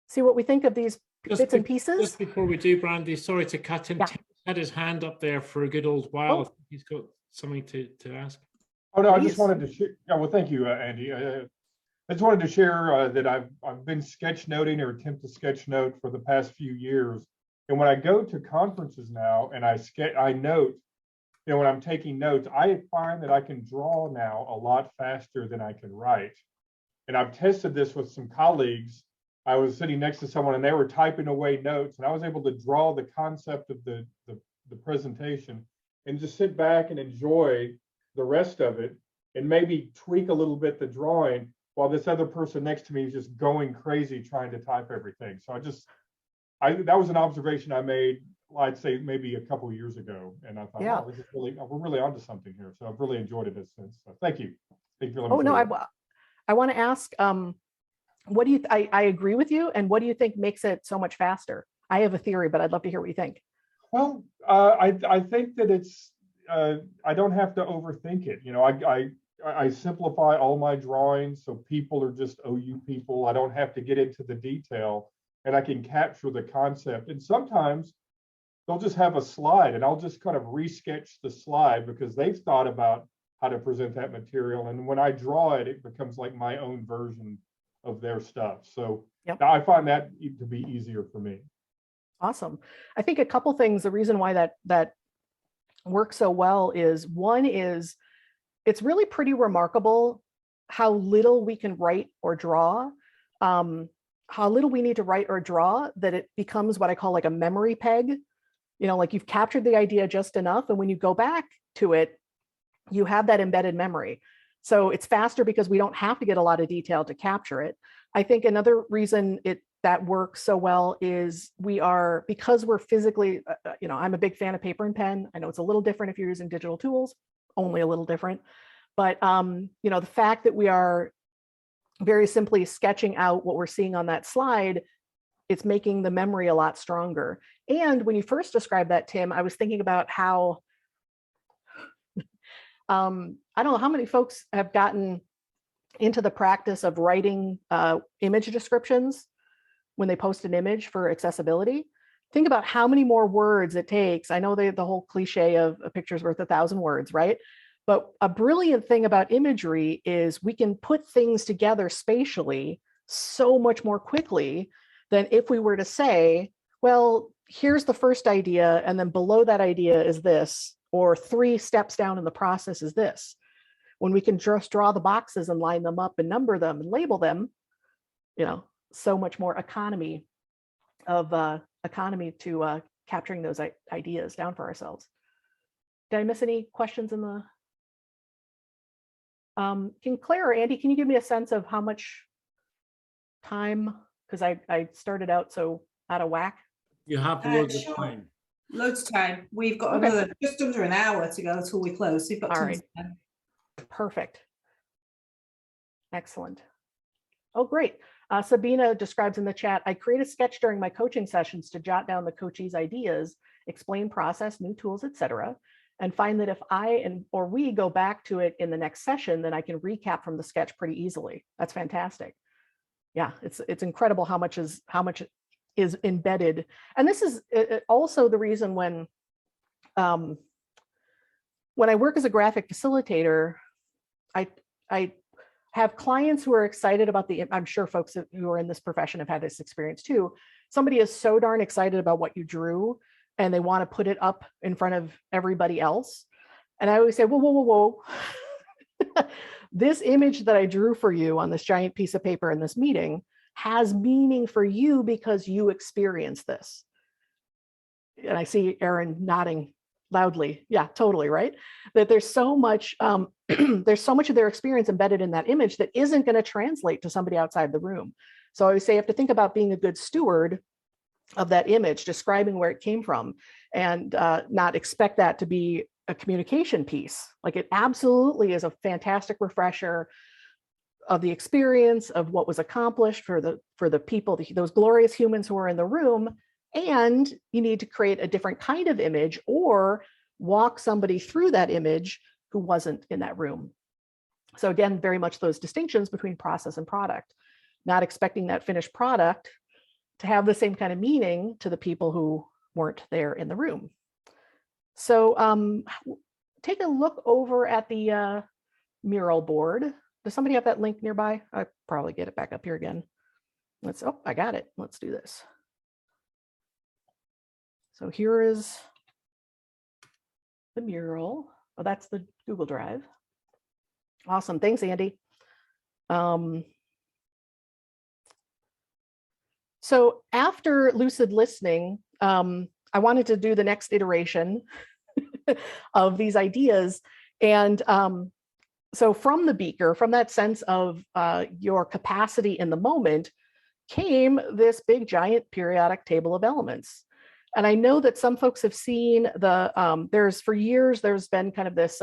See what we think of these bits and pieces? Just before we do, Brandy, sorry to cut him. Yeah. Tim had his hand up there for a good old while. I think he's got something to ask. Oh, no, I just wanted to share. Yeah, well, thank you, Andy. I just wanted to share that I've been sketchnoting or attempt to sketchnote for the past few years. And when I go to conferences now and I note, when I'm taking notes, I find that I can draw now a lot faster than I can write. And I've tested this with some colleagues. I was sitting next to someone and they were typing away notes, and I was able to draw the concept of the presentation and just sit back and enjoy the rest of it and maybe tweak a little bit the drawing while this other person next to me is just going crazy trying to type everything. So that was an observation I made, I'd say maybe a couple of years ago. And I thought, yeah, wow, we're really onto something here. So I've really enjoyed it since. So thank you. Thank you for letting me I want to ask, what do you, I agree with you. And what do you think makes it so much faster? I have a theory, but I'd love to hear what you think. Well, I think that it's, I don't have to overthink it. I simplify all my drawings so people are just OU people. I don't have to get into the detail, and I can capture the concept. And sometimes they'll just have a slide and I'll just kind of resketch the slide because they've thought about how to present that material. And when I draw it, it becomes like my own version of their stuff. So yep. I find that to be easier for me. Awesome. I think a couple things, the reason why that works so well is, one is it's really pretty remarkable how little we can write or draw, how little we need to write or draw, that it becomes what I call like a memory peg. Like you've captured the idea just enough, and when you go back to it, you have that embedded memory. So it's faster because we don't have to get a lot of detail to capture it. I think another reason that works so well is because we're physically, I'm a big fan of paper and pen. I know it's a little different if you're using digital tools, only a little different. But, the fact that we are very simply sketching out what we're seeing on that slide, it's making the memory a lot stronger. And when you first described that, Tim, I was thinking about how, I don't know how many folks have gotten into the practice of writing image descriptions when they post an image for accessibility. Think about how many more words it takes. I know the whole cliche of a picture's worth 1,000 words, right? But a brilliant thing about imagery is we can put things together spatially so much more quickly than if we were to say, well, here's the first idea, and then below that idea is this, or 3 steps down in the process is this. When we can just draw the boxes and line them up and number them and label them, so much more economy to capturing those ideas down for ourselves. Did I miss any questions in the? Can Claire or Andy, can you give me a sense of how much time? Because I started out so out of whack. You have loads of time. Loads of time. We've got another just under an hour to go till we close. So you've got tons of time. Perfect. Excellent. Oh, great. Sabina describes in the chat, I create a sketch during my coaching sessions to jot down the coachee's ideas, explain process, new tools, etc., and find that if or we go back to it in the next session, then I can recap from the sketch pretty easily. That's fantastic. Yeah, it's incredible how much is embedded. And this is also the reason when I work as a graphic facilitator, I have clients who are excited about I'm sure folks who are in this profession have had this experience too. Somebody is so darn excited about what you drew and they want to put it up in front of everybody else. And I always say, whoa, whoa, whoa, whoa. This image that I drew for you on this giant piece of paper in this meeting has meaning for you because you experienced this. And I see Erin nodding loudly. Yeah, totally, right? That there's so much of their experience embedded in that image that isn't going to translate to somebody outside the room. So I always say you have to think about being a good steward of that image, describing where it came from, and not expect that to be a communication piece. Like, it absolutely is a fantastic refresher of the experience of what was accomplished for the people, those glorious humans who are in the room, And you need to create a different kind of image or walk somebody through that image who wasn't in that room. So again, very much those distinctions between process and product, not expecting that finished product to have the same kind of meaning to the people who weren't there in the room. So take a look over at the mural board. Does somebody have that link nearby? I'll probably get it back up here again. Oh, I got it. Let's do this. So here is the mural. Oh, that's the Google Drive. Awesome. Thanks, Andy. So after lucid listening, I wanted to do the next iteration of these ideas. And so from the beaker, from that sense of your capacity in the moment, came this big giant periodic table of elements. And I know that some folks have seen the, for years, there's been kind of this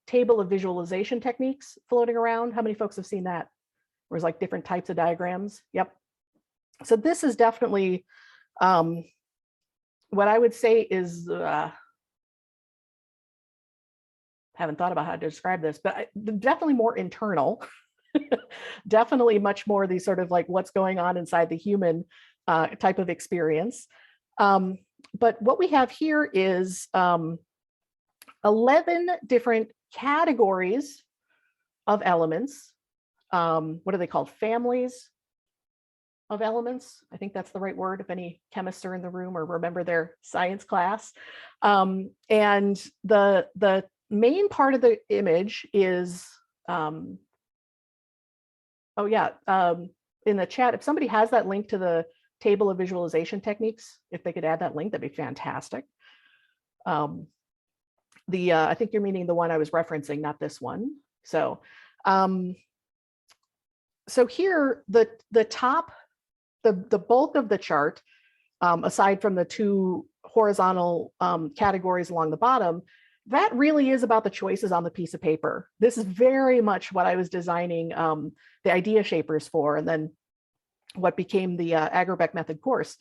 table of visualization techniques floating around. How many folks have seen that? Where it's like different types of diagrams? Yep. So this is definitely what I would say is, haven't thought about how to describe this, but definitely more internal. Definitely much more the sort of like what's going on inside the human type of experience. But what we have here is 11 different categories of elements. What are they called? Families of elements. I think that's the right word if any chemists are in the room or remember their science class. And the main part of the image is, oh yeah, in the chat, if somebody has that link to the table of visualization techniques, if they could add that link, that'd be fantastic. I think you're meaning the one I was referencing, not this one. So, so here, the top, the bulk of the chart, aside from the two horizontal categories along the bottom, that really is about the choices on the piece of paper. This is very much what I was designing the idea shapers for, and then what became the Agerbeck method course.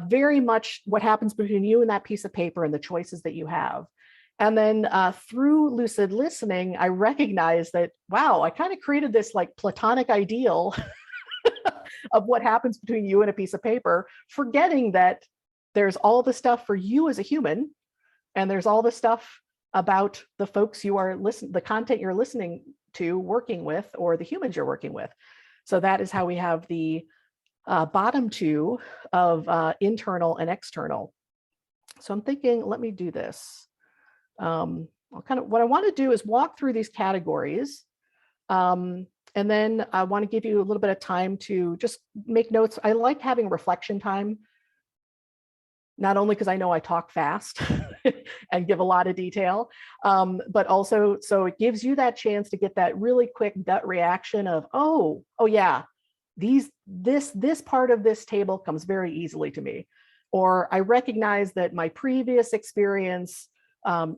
Very much what happens between you and that piece of paper and the choices that you have. And then through lucid listening, I recognized that, wow, I kind of created this like platonic ideal of what happens between you and a piece of paper, forgetting that there's all the stuff for you as a human, and there's all the stuff about the folks you are listening, the content you're listening to, working with, or the humans you're working with. So that is how we have the bottom two of internal and external. So I'm thinking, let me do this. What I want to do is walk through these categories. And then I want to give you a little bit of time to just make notes. I like having reflection time, not only because I know I talk fast and give a lot of detail, but also so it gives you that chance to get that really quick gut reaction of, oh yeah, this part of this table comes very easily to me. Or I recognize that my previous experience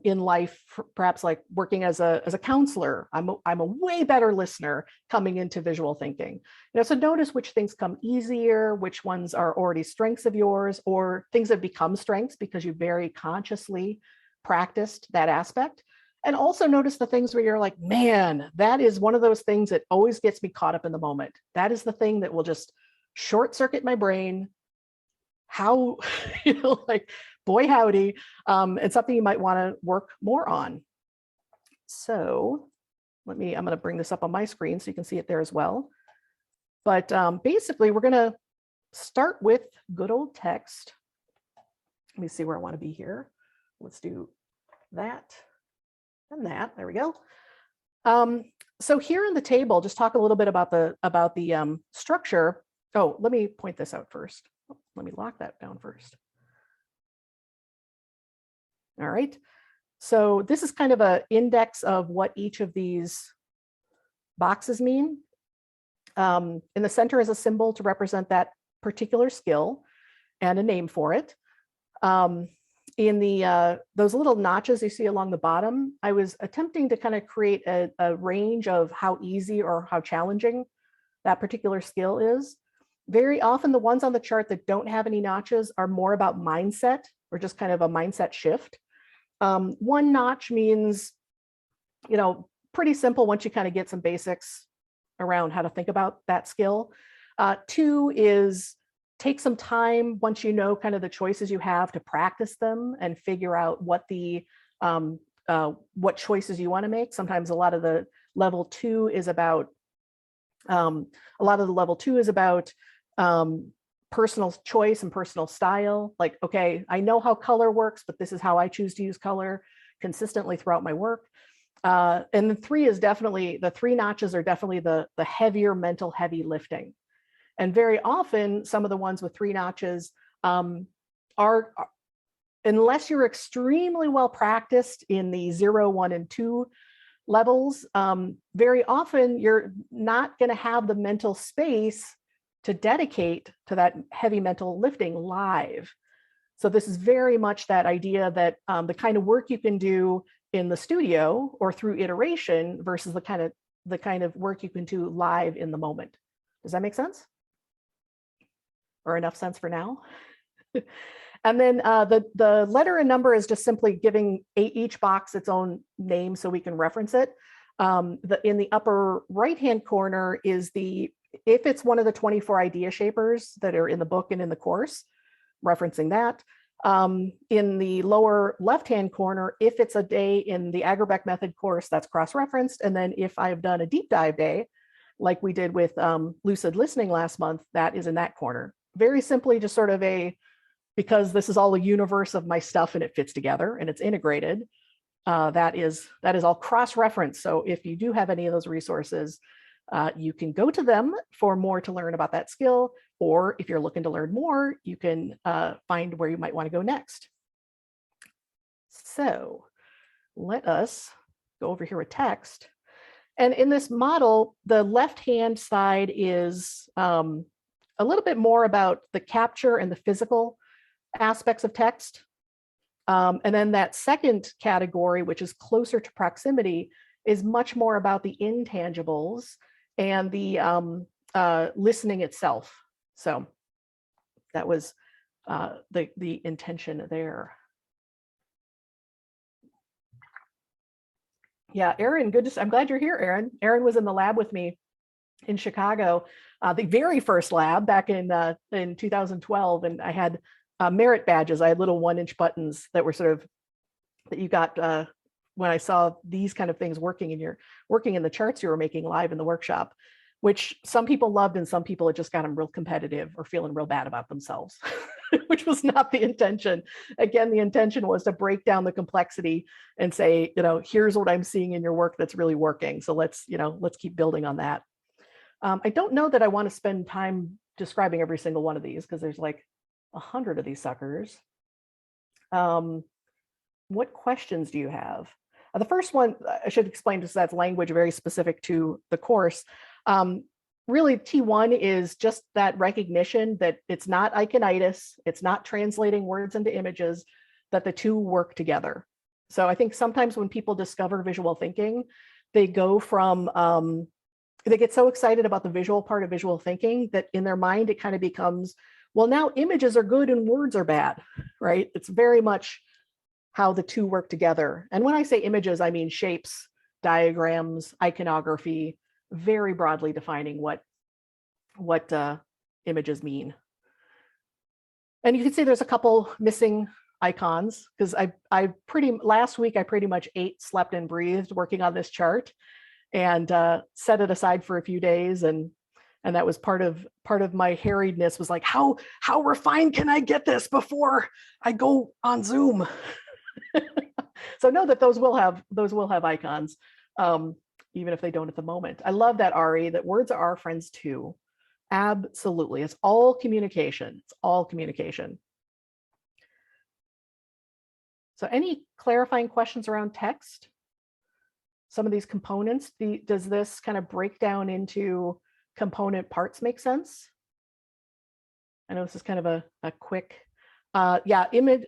in life, perhaps like working as a counselor, I'm a way better listener coming into visual thinking. So notice which things come easier, which ones are already strengths of yours, or things that become strengths because you very consciously practiced that aspect. And also notice the things where you're like, man, that is one of those things that always gets me caught up in the moment. That is the thing that will just short circuit my brain. How, like, boy, howdy, and something you might want to work more on. So I'm going to bring this up on my screen so you can see it there as well. But basically, we're going to start with good old text. Let me see where I want to be here. Let's do that and that. There we go. So here in the table, just talk a little bit about the structure. Oh, let me point this out first. Let me lock that down first. All right. So this is kind of an index of what each of these boxes mean. In the center is a symbol to represent that particular skill and a name for it. In those little notches you see along the bottom, I was attempting to kind of create a range of how easy or how challenging that particular skill is. Very often the ones on the chart that don't have any notches are more about mindset or just kind of a mindset shift. One notch means, you know, pretty simple once you kind of get some basics around how to think about that skill. Two is take some time once you know kind of the choices you have to practice them and figure out what the what choices you want to make. Sometimes a lot of the level two is about personal choice and personal style. Like, okay, I know how color works, but this is how I choose to use color consistently throughout my work. And then three is definitely, the three notches are definitely the heavier mental heavy lifting. And very often some of the ones with three notches are, unless you're extremely well practiced in the 0, 1, and 2 levels, very often you're not going to have the mental space to dedicate to that heavy mental lifting live. So this is very much that idea that the kind of work you can do in the studio or through iteration versus the kind of work you can do live in the moment. Does that make sense? Or enough sense for now? And then the letter and number is just simply giving each box its own name so we can reference it. In the upper right-hand corner is if it's one of the 24 idea shapers that are in the book and in the course, referencing that. In the lower left-hand corner, if it's a day in the Agerbeck method course, that's cross-referenced. And then if I've done a deep dive day, like we did with lucid listening last month, that is in that corner. Very simply, just sort of because this is all a universe of my stuff and it fits together and it's integrated, that is all cross-referenced. So if you do have any of those resources, you can go to them for more to learn about that skill, or if you're looking to learn more, you can find where you might want to go next. So let us go over here with text. And in this model, the left-hand side is a little bit more about the capture and the physical aspects of text. And then that second category, which is closer to proximity, is much more about the intangibles and the listening itself. So that was the intention there. Yeah, Aaron, I'm glad you're here, Aaron. Aaron was in the lab with me in Chicago, the very first lab back in 2012, and I had merit badges. I had little 1-inch buttons that were that you got when I saw these kind of things working in the charts you were making live in the workshop, which some people loved and some people it just got them real competitive or feeling real bad about themselves, which was not the intention. Again, the intention was to break down the complexity and say, here's what I'm seeing in your work that's really working. So let's keep building on that. I don't know that I want to spend time describing every single one of these because there's like 100 of these suckers. What questions do you have? The first one, I should explain, just that's language very specific to the course. Really, T1 is just that recognition that it's not iconitis, it's not translating words into images, that the two work together. So I think sometimes when people discover visual thinking, they go from, they get so excited about the visual part of visual thinking that in their mind, it kind of becomes, well, now images are good and words are bad, right? It's very much how the two work together. And when I say images, I mean shapes, diagrams, iconography, very broadly defining what images mean. And you can see there's a couple missing icons because last week I pretty much ate, slept, and breathed working on this chart and set it aside for a few days, and that was part of my harriedness was like, how refined can I get this before I go on Zoom? So know that those will have icons, even if they don't at the moment. I love that, Ari, that words are our friends too. Absolutely. It's all communication. It's all communication. So any clarifying questions around text? Some of these components, does this kind of break down into component parts make sense? I know this is kind of a quick, yeah, image,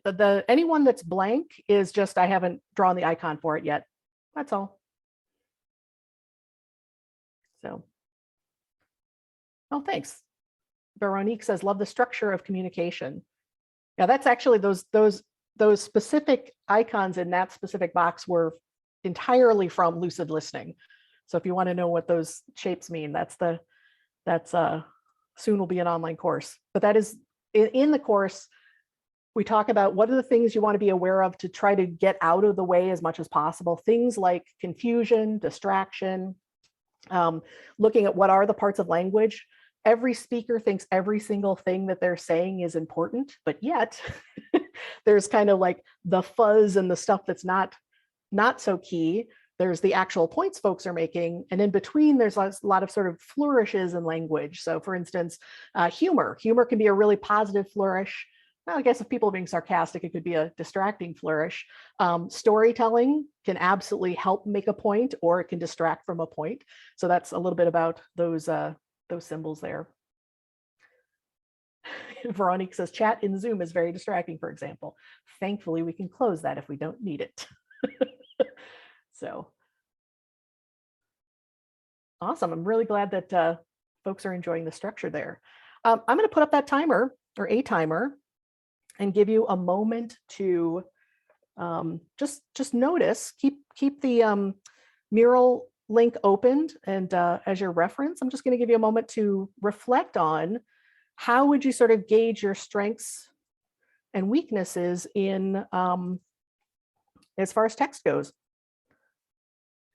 anyone that's blank is just, I haven't drawn the icon for it yet. That's all. So, oh, thanks. Veronique says, love the structure of communication. Yeah, that's actually those specific icons in that specific box were entirely from lucid listening. So if you want to know what those shapes mean, that's soon will be an online course. But that is in the course, we talk about what are the things you want to be aware of to try to get out of the way as much as possible. Things like confusion, distraction, looking at what are the parts of language. Every speaker thinks every single thing that they're saying is important, but yet there's kind of like the fuzz and the stuff that's not so key. There's the actual points folks are making. And in between, there's a lot of sort of flourishes in language. So for instance, humor can be a really positive flourish. Well, I guess if people are being sarcastic, it could be a distracting flourish. Storytelling can absolutely help make a point, or it can distract from a point. So that's a little bit about those symbols there. Veronique says, chat in Zoom is very distracting, for example. Thankfully, we can close that if we don't need it. So awesome. I'm really glad that folks are enjoying the structure there. I'm going to put up that timer, or a timer, and give you a moment to just notice, keep the mural link opened, and as your reference, I'm just going to give you a moment to reflect on how would you sort of gauge your strengths and weaknesses in as far as text goes.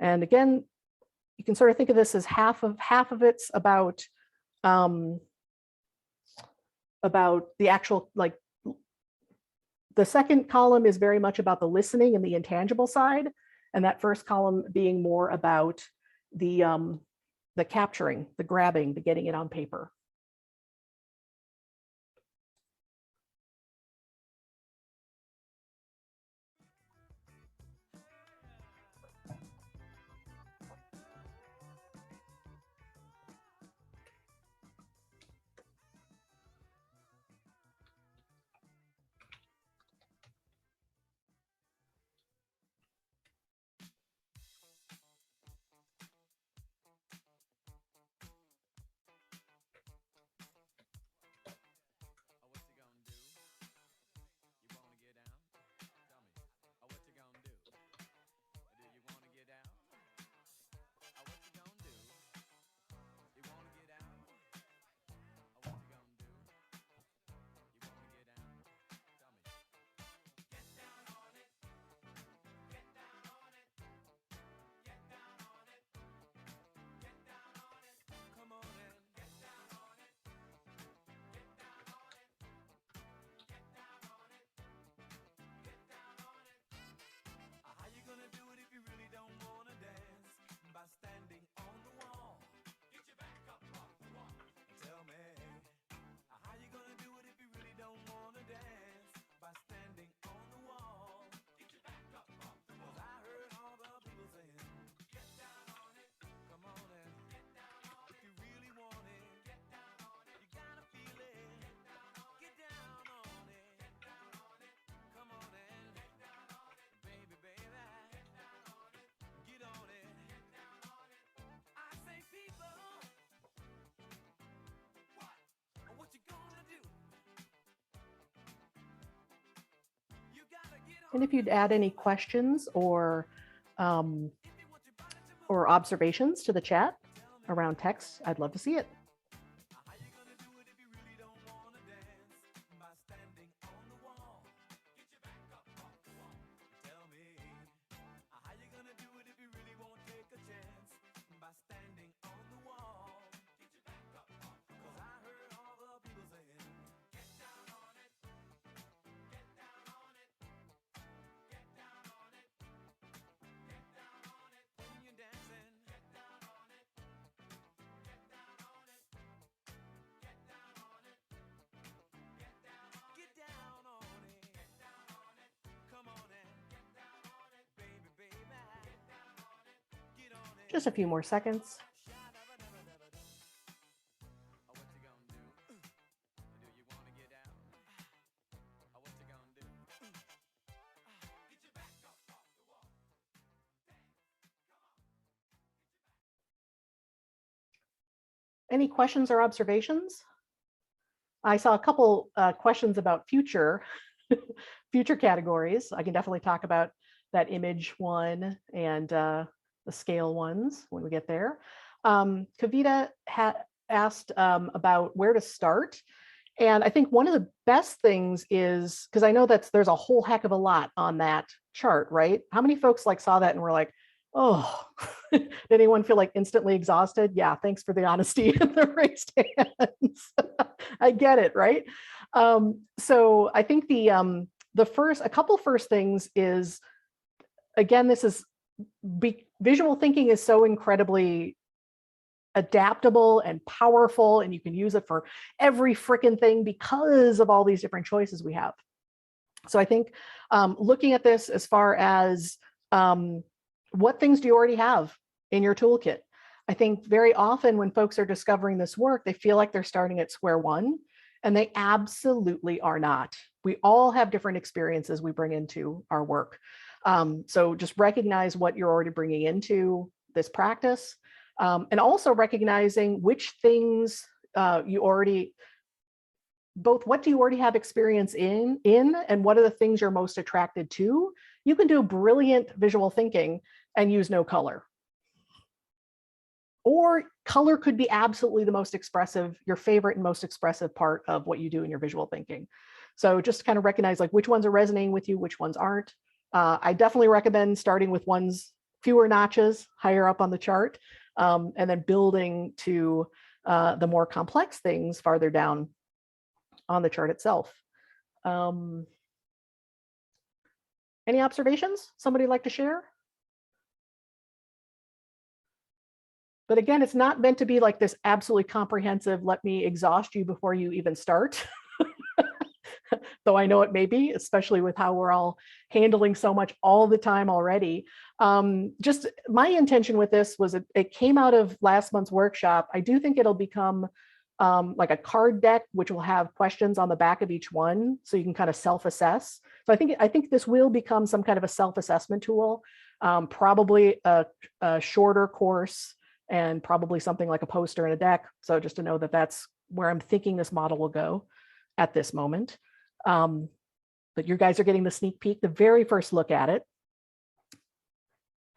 And again, you can sort of think of this as half of it's about the actual, like, the second column is very much about the listening and the intangible side, and that first column being more about the capturing, the grabbing, the getting it on paper. And if you'd add any questions or observations to the chat around text, I'd love to see it. Just a few more seconds. Any questions or observations? I saw a couple questions about future future categories. I can definitely talk about that image one and the scale ones when we get there. Kavita asked about where to start. And I think one of the best things is, because I know that there's a whole heck of a lot on that chart, right? How many folks like saw that and were like, oh, did anyone feel like instantly exhausted? Yeah, thanks for the honesty and the raised hands. I get it, right? So I think a couple first things is, again, visual thinking is so incredibly adaptable and powerful, and you can use it for every freaking thing because of all these different choices we have. So I think looking at this as far as what things do you already have in your toolkit? I think very often when folks are discovering this work, they feel like they're starting at square one, and they absolutely are not. We all have different experiences we bring into our work. So just recognize what you're already bringing into this practice. And also recognizing which things you already, both what do you already have experience in and what are the things you're most attracted to. You can do brilliant visual thinking and use no color. Or color could be absolutely the most expressive, your favorite and most expressive part of what you do in your visual thinking. So just kind of recognize like which ones are resonating with you, which ones aren't. I definitely recommend starting with ones fewer notches higher up on the chart. And then building to the more complex things farther down on the chart itself. Any observations somebody like to share? But again, it's not meant to be like this absolutely comprehensive, let me exhaust you before you even start. Though I know it may be, especially with how we're all handling so much all the time already. Just my intention with this was it came out of last month's workshop. I do think it'll become like a card deck, which will have questions on the back of each one, so you can kind of self-assess. So I think this will become some kind of a self-assessment tool, probably a shorter course, and probably something like a poster and a deck. So just to know that that's where I'm thinking this model will go at this moment. But you guys are getting the sneak peek, the very first look at it.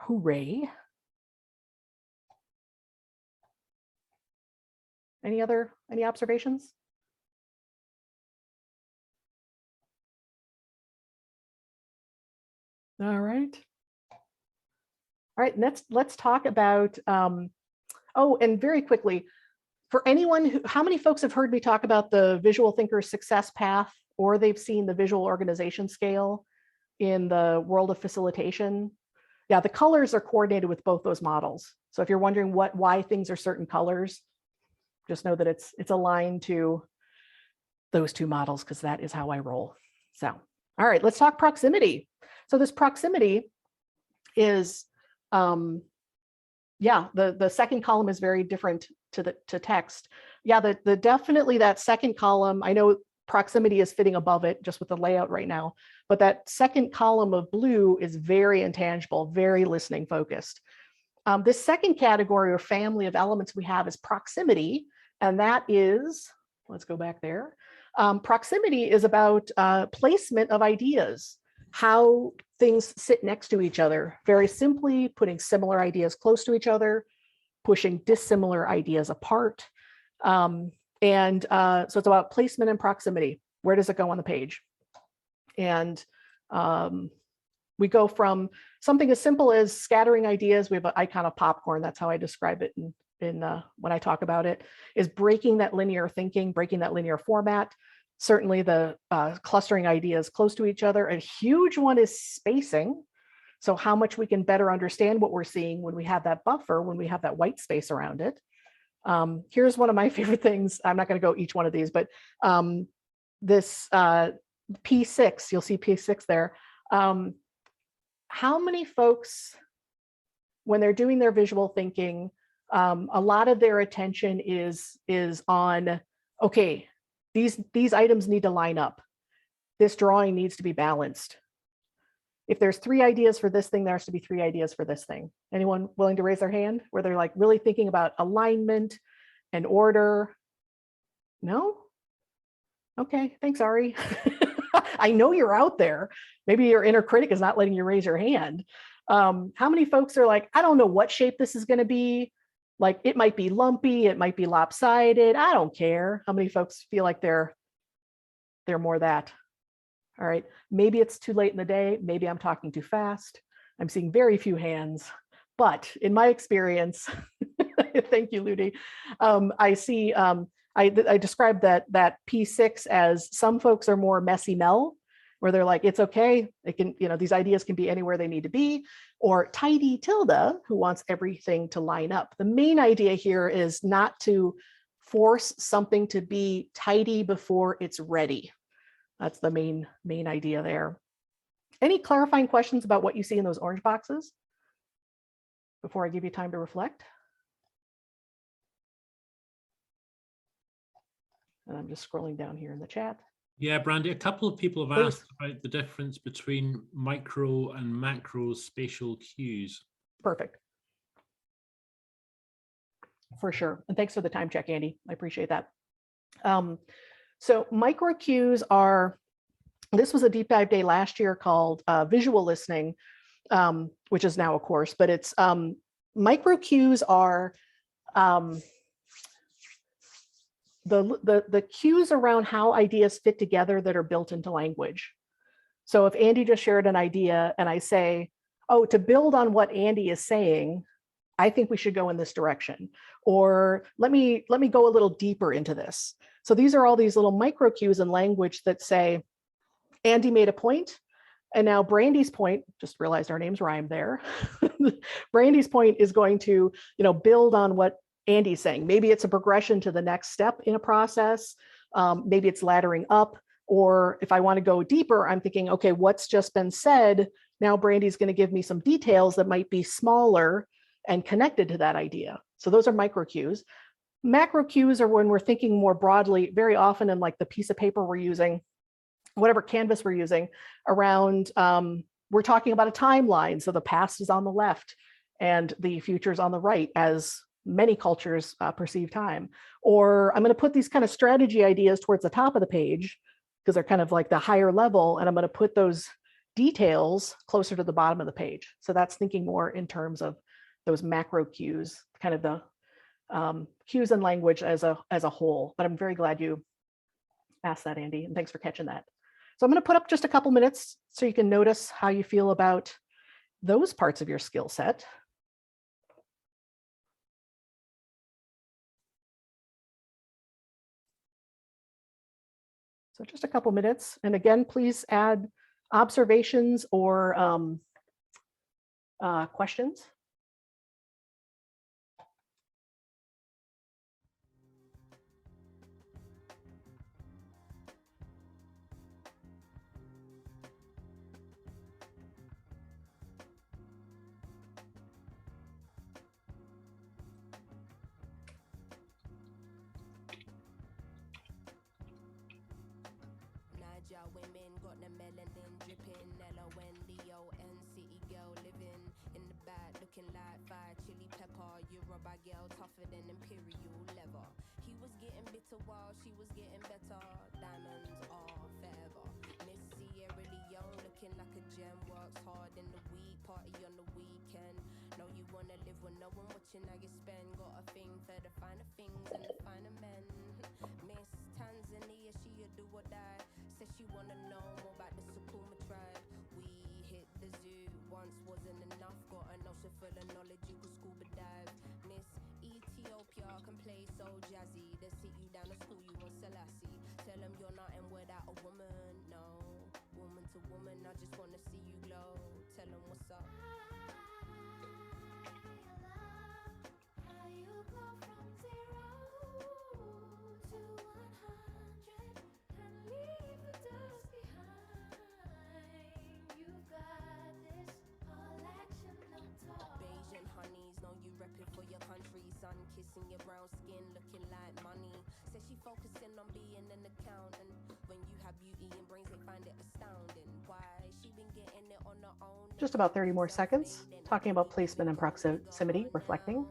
Hooray. Any observations? All right. All right, let's talk about, oh, and very quickly, for anyone how many folks have heard me talk about the visual thinker's success path, or they've seen the visual organization scale in the world of facilitation? Yeah, the colors are coordinated with both those models. So if you're wondering why things are certain colors, just know that it's aligned to those two models, because that is how I roll. So, all right, let's talk proximity. So this proximity is, yeah, the second column is very different to text. Yeah, definitely that second column, I know proximity is fitting above it just with the layout right now, but that second column of blue is very intangible, very listening focused. This second category or family of elements we have is proximity, and that is, let's go back there. Proximity is about placement of ideas, how things sit next to each other. Very simply, putting similar ideas close to each other, pushing dissimilar ideas apart. So it's about placement and proximity. Where does it go on the page? And we go from something as simple as scattering ideas. We have an icon of popcorn. That's how I describe it when I talk about it, is breaking that linear thinking, breaking that linear format. Certainly the clustering ideas close to each other. A huge one is spacing. So how much we can better understand what we're seeing when we have that buffer, when we have that white space around it. Here's one of my favorite things. I'm not going to go each one of these, but this P6, you'll see P6 there. How many folks, when they're doing their visual thinking, a lot of their attention is on, okay, these items need to line up. This drawing needs to be balanced. If there's 3 ideas for this thing, there has to be 3 ideas for this thing. Anyone willing to raise their hand where they're like really thinking about alignment and order? No? Okay, thanks, Ari. I know you're out there. Maybe your inner critic is not letting you raise your hand. How many folks are like, I don't know what shape this is going to be. Like, it might be lumpy, it might be lopsided. I don't care. How many folks feel like they're more that? All right, maybe it's too late in the day. Maybe I'm talking too fast. I'm seeing very few hands, but in my experience, thank you, Ludi. I see, I described that P6 as some folks are more messy mel, where they're like, it's okay. It can, these ideas can be anywhere they need to be, or tidy Tilda, who wants everything to line up. The main idea here is not to force something to be tidy before it's ready. That's the main idea there. Any clarifying questions about what you see in those orange boxes before I give you time to reflect? And I'm just scrolling down here in the chat. Yeah, Brandy, a couple of people have asked about the difference between micro and macro spatial cues. Perfect. For sure. And thanks for the time check, Andy. I appreciate that. So micro cues are, this was a deep dive day last year called visual listening, which is now a course, but it's micro cues are the cues around how ideas fit together that are built into language. So if Andy just shared an idea and I say, oh, to build on what Andy is saying, I think we should go in this direction, or let me go a little deeper into this. So these are all these little micro cues in language that say, Andy made a point, and now Brandy's point, just realized our names rhyme there. Brandy's point is going to, build on what Andy's saying. Maybe it's a progression to the next step in a process. Maybe it's laddering up, or if I want to go deeper, I'm thinking, okay, what's just been said? Now Brandy's going to give me some details that might be smaller and connected to that idea. So those are micro cues. Macro cues are when we're thinking more broadly, very often in like the piece of paper we're using, whatever canvas we're using around, we're talking about a timeline. So the past is on the left and the future is on the right, as many cultures perceive time. Or I'm going to put these kind of strategy ideas towards the top of the page because they're kind of like the higher level, and I'm going to put those details closer to the bottom of the page. So that's thinking more in terms of those macro cues, kind of the cues in language as a whole. But I'm very glad you asked that, Andy, and thanks for catching that. So I'm going to put up just a couple minutes so you can notice how you feel about those parts of your skill set. So just a couple minutes. And again, please add observations or questions. Women got the melanin dripping, LONDON, city girl living in the back, looking like fire chili pepper. Yoruba girl tougher than imperial leather. He was getting bitter while she was getting better. Diamonds are forever. Miss Sierra Leone looking like a gem, works hard in the week, party on the weekend. Know you wanna live with no one watching how you spend. Got a thing for the finer things and the finer men. Miss Tanzania, she a do or die. Says she wanna know more about the Sukuma tribe. We hit the zoo, once wasn't enough. Got an ocean full of knowledge, you could scuba dive. Miss Ethiopia can play so jazzy. They sit you down to school, you want Selassie. Tell them you're nothing without a woman. No, woman to woman, I just wanna see you glow. Tell them what's up. How you go from 0 to 100 and leave the dust behind. You've got this all action, no talk. Bayesian honeys know you repping for your country. Sun kissing your brown skin, looking like money. Says she focusing on being an accountant. When you have beauty and brains, they find it astounding. Why she been getting it on her own? Just about 30 more seconds, talking about placement and proximity, reflecting.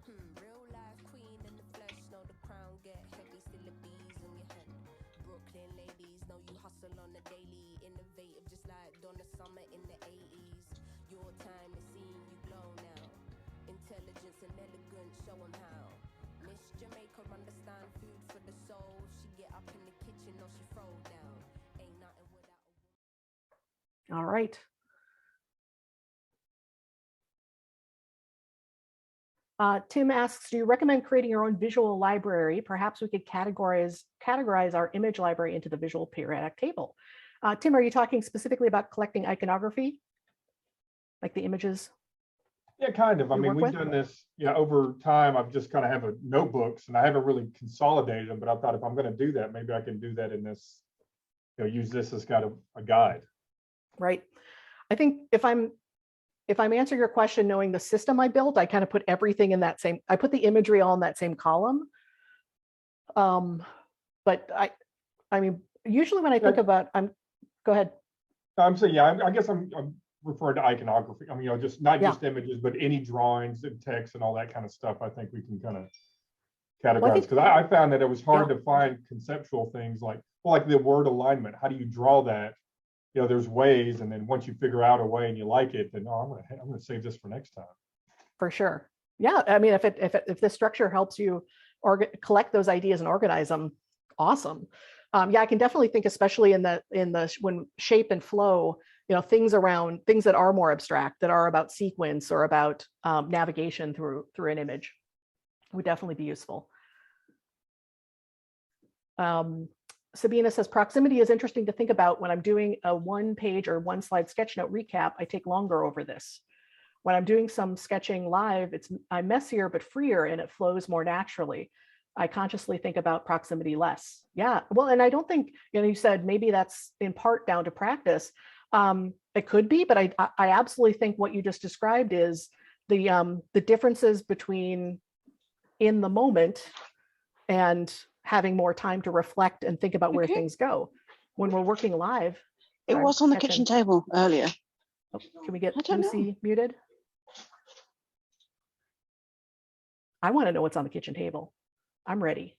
Real hustle on the daily, innovative just like Donna Summer in the 80s. Your time is seeing you glow now. Intelligence and elegance, show 'em how. Miss Jamaica understand food for the soul. She get up in the kitchen or she throw down. Ain't nothing without a woman. All right. Tim asks, do you recommend creating your own visual library? Perhaps we could categorize our image library into the visual periodic table. Tim, are you talking specifically about collecting iconography? Like the images? Yeah, kind of. I mean, we've done this, over time. I've just kind of have notebooks and I haven't really consolidated them, but I thought if I'm going to do that, maybe I can do that in this, use this as kind of a guide. Right. I think if I'm answering your question, knowing the system I built, I kind of put everything in that same, I put the imagery all in that same column. But I mean, usually when I think about, go ahead. I'm saying, I guess I'm referring to iconography. I mean, just not just images, but any drawings and text and all that kind of stuff. I think we can kind of categorize, because I found that it was hard to find conceptual things like the word alignment. How do you draw that? There's ways, and then once you figure out a way and you like it, then I'm gonna save this for next time. For sure. Yeah, I mean, if this structure helps you collect those ideas and organize them, awesome. Yeah, I can definitely think, especially in the when shape and flow, things that are more abstract, that are about sequence or about navigation through an image, would definitely be useful. Sabina says, proximity is interesting to think about. When I'm doing a 1-page or 1-slide sketchnote recap, I take longer over this. When I'm doing some sketching live, I'm messier but freer and it flows more naturally. I consciously think about proximity less. Yeah, well, and I don't think, you said maybe that's in part down to practice. It could be, but I absolutely think what you just described is the differences between in the moment and having more time to reflect and think about where things go. When we're working live. It was on the kitchen table earlier. Oh, can we get Lucy muted? I want to know what's on the kitchen table. I'm ready.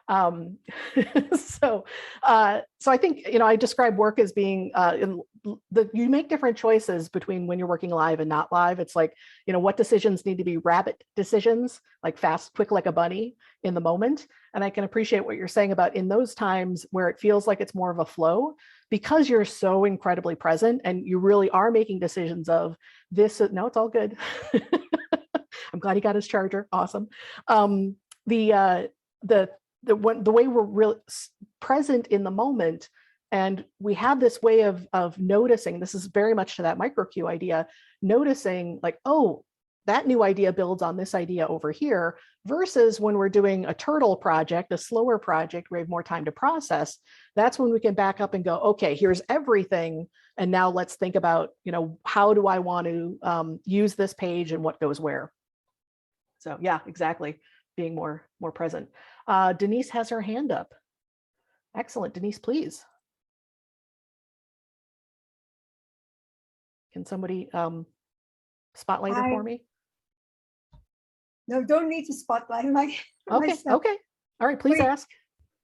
So I think, I describe work as being, you make different choices between when you're working live and not live. It's like, what decisions need to be rabbit decisions, like fast, quick, like a bunny in the moment. And I can appreciate what you're saying about in those times where it feels like it's more of a flow, because you're so incredibly present and you really are making decisions of this. No, it's all good. I'm glad he got his charger. Awesome. The way we're really present in the moment, and we have this way of noticing, this is very much to that micro cue idea, noticing like, oh, that new idea builds on this idea over here, versus when we're doing a turtle project, a slower project, we have more time to process. That's when we can back up and go, okay, here's everything. And now let's think about, how do I want to use this page and what goes where? So yeah, exactly. Being more present. Denise has her hand up. Excellent. Denise, please. Can somebody spotlight her for me? No, don't need to spotlight my myself. Okay. All right, please ask.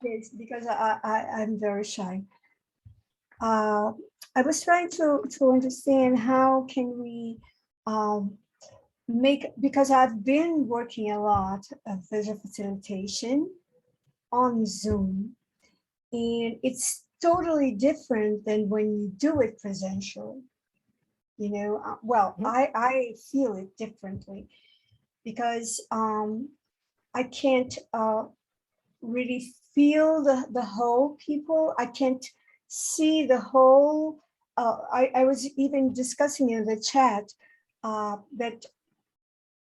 Yes, because I'm very shy. I was trying to understand how can we because I've been working a lot of visual facilitation on Zoom, and it's totally different than when you do it presential. I feel it differently because I can't really feel the whole people. I can't see the whole. I was even discussing in the chat that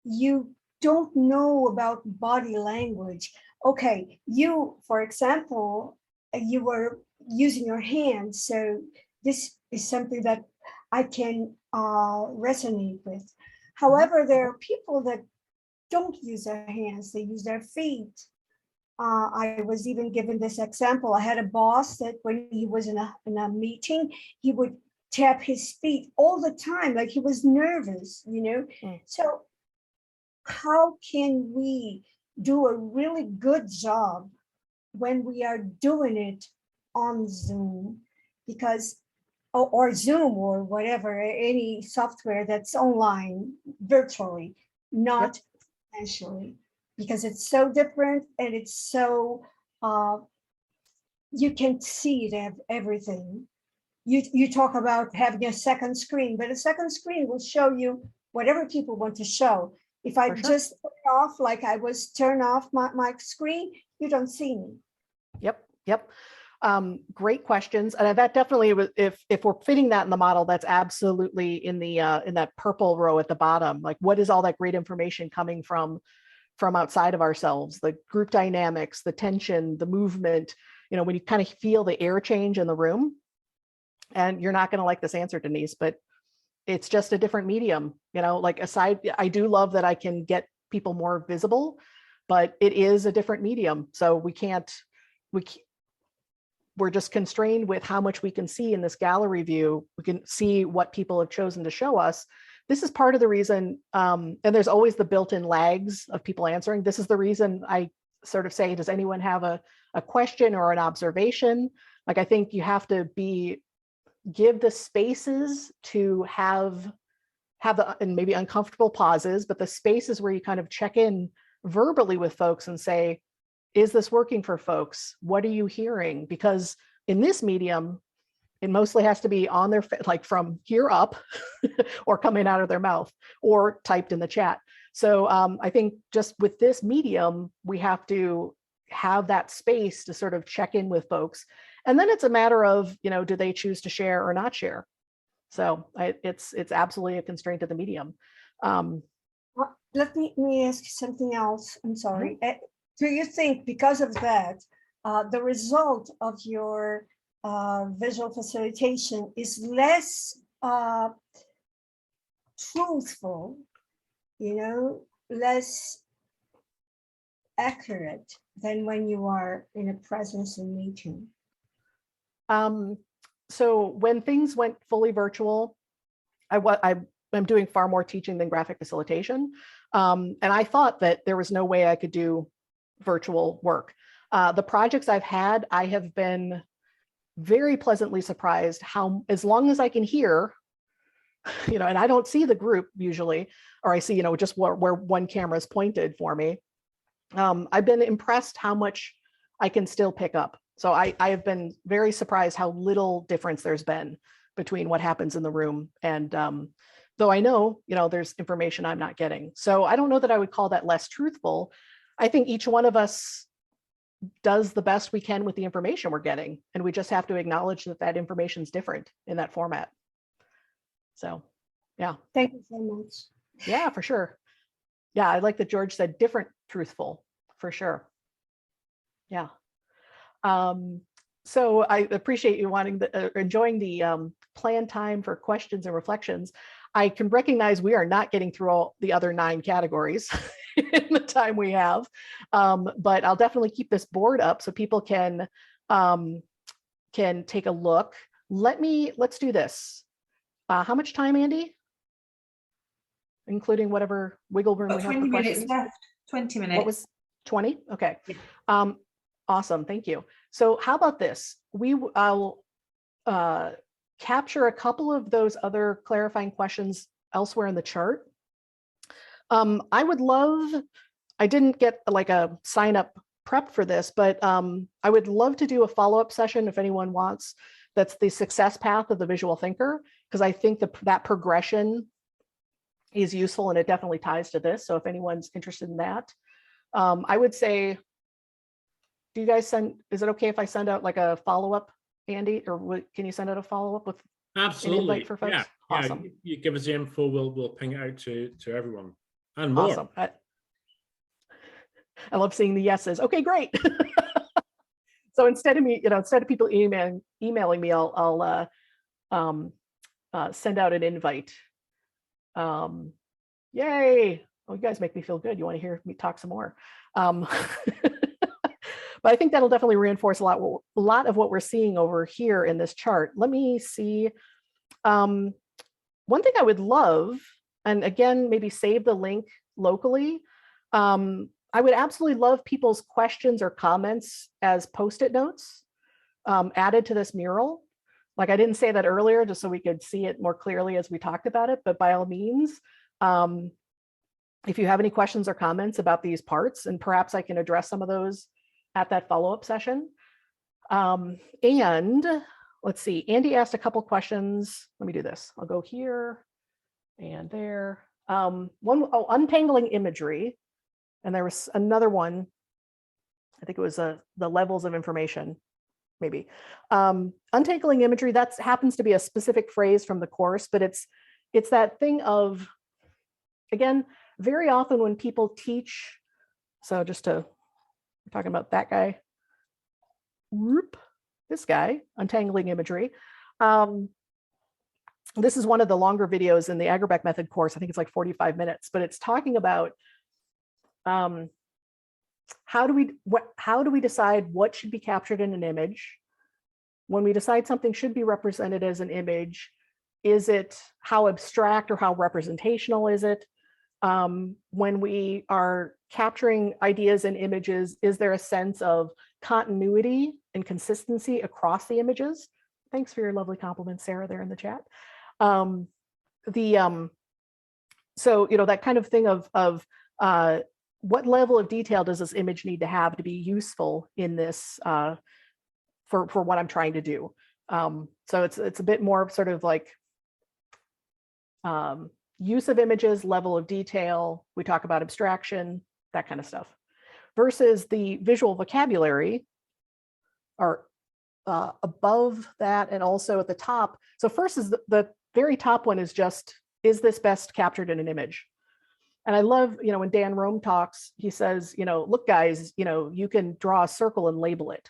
you don't know about body language. Okay, you, for example, you were using your hands, so this is something that I can resonate with. However, there are people that don't use their hands, they use their feet. I was even given this example. I had a boss that when he was in a meeting, he would tap his feet all the time, like he was nervous, So how can we do a really good job when we are doing it on Zoom because, or Zoom or whatever, any software that's online virtually, not potentially, because it's so different and it's so, you can see it, everything. You talk about having a second screen, but a second screen will show you whatever people want to show. If I just turn off, like I was turn off my screen, you don't see me. Yep. Great questions. And that definitely, if we're fitting that in the model, that's absolutely in the in that purple row at the bottom. Like, what is all that great information coming from outside of ourselves? The group dynamics, the tension, the movement, you know, when you kind of feel the air change in the room. And you're not going to like this answer, Denise, but it's just a different medium, you know, like aside, I do love that I can get people more visible, but it is a different medium. So we're just constrained with how much we can see in this gallery view. We can see what people have chosen to show us. This is part of the reason, and there's always the built-in lags of people answering. This is the reason I sort of say, does anyone have a question or an observation? Like, I think you have to give the spaces to have the, and maybe uncomfortable pauses, but the spaces where you kind of check in verbally with folks and say, is this working for folks? What are you hearing? Because in this medium, it mostly has to be on their, like from here up or coming out of their mouth or typed in the chat. So I think just with this medium, we have to have that space to sort of check in with folks. And then it's a matter of, you know, do they choose to share or not share? So it's absolutely a constraint of the medium. Let me ask you something else. I'm sorry. Do you think because of that, the result of your visual facilitation is less truthful, you know, less accurate than when you are in a presence and meeting? So when things went fully virtual, I'm doing far more teaching than graphic facilitation. And I thought that there was no way I could do virtual work. The projects I've had, I have been very pleasantly surprised how, as long as I can hear, you know, and I don't see the group usually, or I see, you know, just where one camera is pointed for me. I've been impressed how much I can still pick up. So I have been very surprised how little difference there's been between what happens in the room. And though I know, you know, there's information I'm not getting. So I don't know that I would call that less truthful. I think each one of us does the best we can with the information we're getting. And we just have to acknowledge that that information is different in that format. So, yeah. Thank you so much. Yeah, for sure. Yeah, I like that George said different truthful, for sure. Yeah. So I appreciate you wanting enjoying the planned time for questions and reflections. I can recognize we are not getting through all the other 9 categories in the time we have, but I'll definitely keep this board up so people can take a look. Let's do this. How much time, Andy? Including whatever wiggle room we have for 20 minutes questions? left. 20 minutes. What was 20? Okay. Yeah. Awesome. Thank you. So how about this? I'll capture a couple of those other clarifying questions elsewhere in the chart. I would love, I didn't get like a sign up prep for this, but I would love to do a follow-up session if anyone wants. That's the success path of the visual thinker, because I think that progression is useful and it definitely ties to this. So if anyone's interested in that, I would say, do you guys is it okay if I send out like a follow-up, Andy, or can you send out a follow-up with absolutely an invite for folks? Yeah, awesome. Yeah, you give us the info, we'll ping it out to everyone and more. Awesome. I love seeing the yeses. Okay, great. So instead of people emailing me, I'll send out an invite. Yay! Oh, you guys make me feel good. You want to hear me talk some more? But I think that'll definitely reinforce a lot of what we're seeing over here in this chart. Let me see. One thing I would love, and again, maybe save the link locally. I would absolutely love people's questions or comments as Post-it notes added to this mural. Like I didn't say that earlier, just so we could see it more clearly as we talked about it, but by all means, if you have any questions or comments about these parts, and perhaps I can address some of those at that follow-up session. And let's see, Andy asked a couple questions. Let me do this. I'll go here and there. Untangling imagery. And there was another one, I think it was the levels of information, maybe. Untangling imagery, that happens to be a specific phrase from the course, but it's that thing of, again, very often when people teach, so we're talking about that guy, whoop, this guy, untangling imagery. This is one of the longer videos in the Agerbeck method course. I think it's like 45 minutes, but it's talking about how do we decide what should be captured in an image? When we decide something should be represented as an image, is it how abstract or how representational is it? When we are capturing ideas in images, is there a sense of continuity and consistency across the images? Thanks for your lovely compliment, Sarah, there in the chat. So, that kind of thing of what level of detail does this image need to have to be useful in this for what I'm trying to do? So it's a bit more sort of like use of images, level of detail. We talk about abstraction, that kind of stuff, versus the visual vocabulary are above that and also at the top. So first is the very top one is just, is this best captured in an image? And I love, when Dan Rome talks, he says, look, guys, you can draw a circle and label it.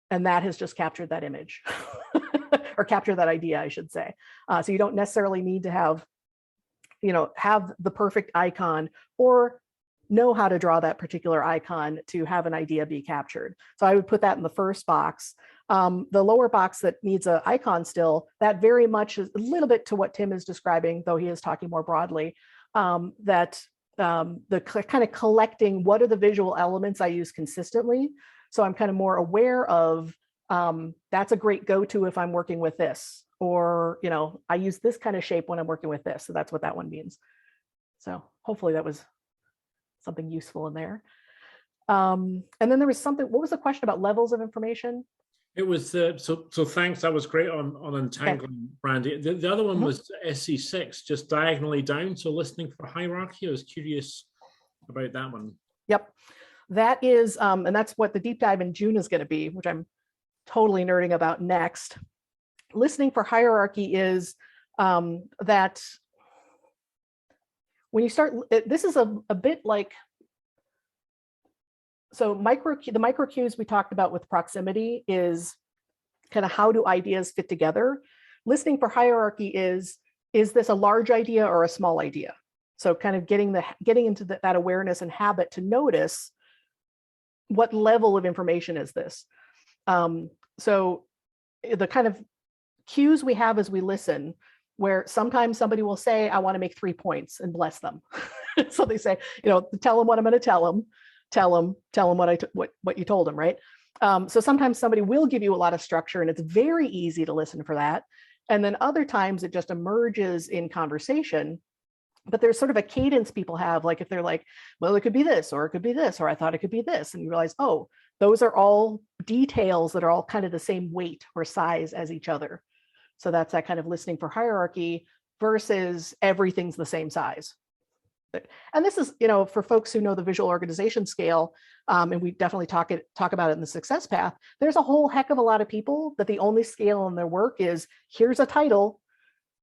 And that has just captured that image or captured that idea, I should say. So you don't necessarily need to have the perfect icon or know how to draw that particular icon to have an idea be captured. So I would put that in the first box. The lower box that needs an icon still, that very much is a little bit to what Tim is describing, though he is talking more broadly, that the kind of collecting what are the visual elements I use consistently. So I'm kind of more aware of, that's a great go-to if I'm working with this, or, I use this kind of shape when I'm working with this. So that's what that one means. So hopefully that was something useful in there. And then there was something, what was the question about levels of information? It was, so thanks, that was great on untangling, okay. Brandy. The other one was SC6, just diagonally down, so listening for hierarchy. I was curious about that one. Yep, that is, and that's what the deep dive in June is going to be, which I'm totally nerding about next. Listening for hierarchy is that when you start, this is a bit like, so the micro cues we talked about with proximity is kind of how do ideas fit together. Listening for hierarchy is this a large idea or a small idea? So kind of getting into that awareness and habit to notice what level of information is this. So the kind of cues we have as we listen, where sometimes somebody will say, I want to make 3 points, and bless them. So they say, tell them what I'm going to tell them. Tell them what you told them, right? So sometimes somebody will give you a lot of structure, and it's very easy to listen for that. And then other times it just emerges in conversation. But there's sort of a cadence people have, like if they're like, well, it could be this, or it could be this, or I thought it could be this, and you realize, oh, those are all details that are all kind of the same weight or size as each other. So that's that kind of listening for hierarchy versus everything's the same size. And this is, for folks who know the visual organization scale, and we definitely talk about it in the success path, there's a whole heck of a lot of people that the only scale in their work is here's a title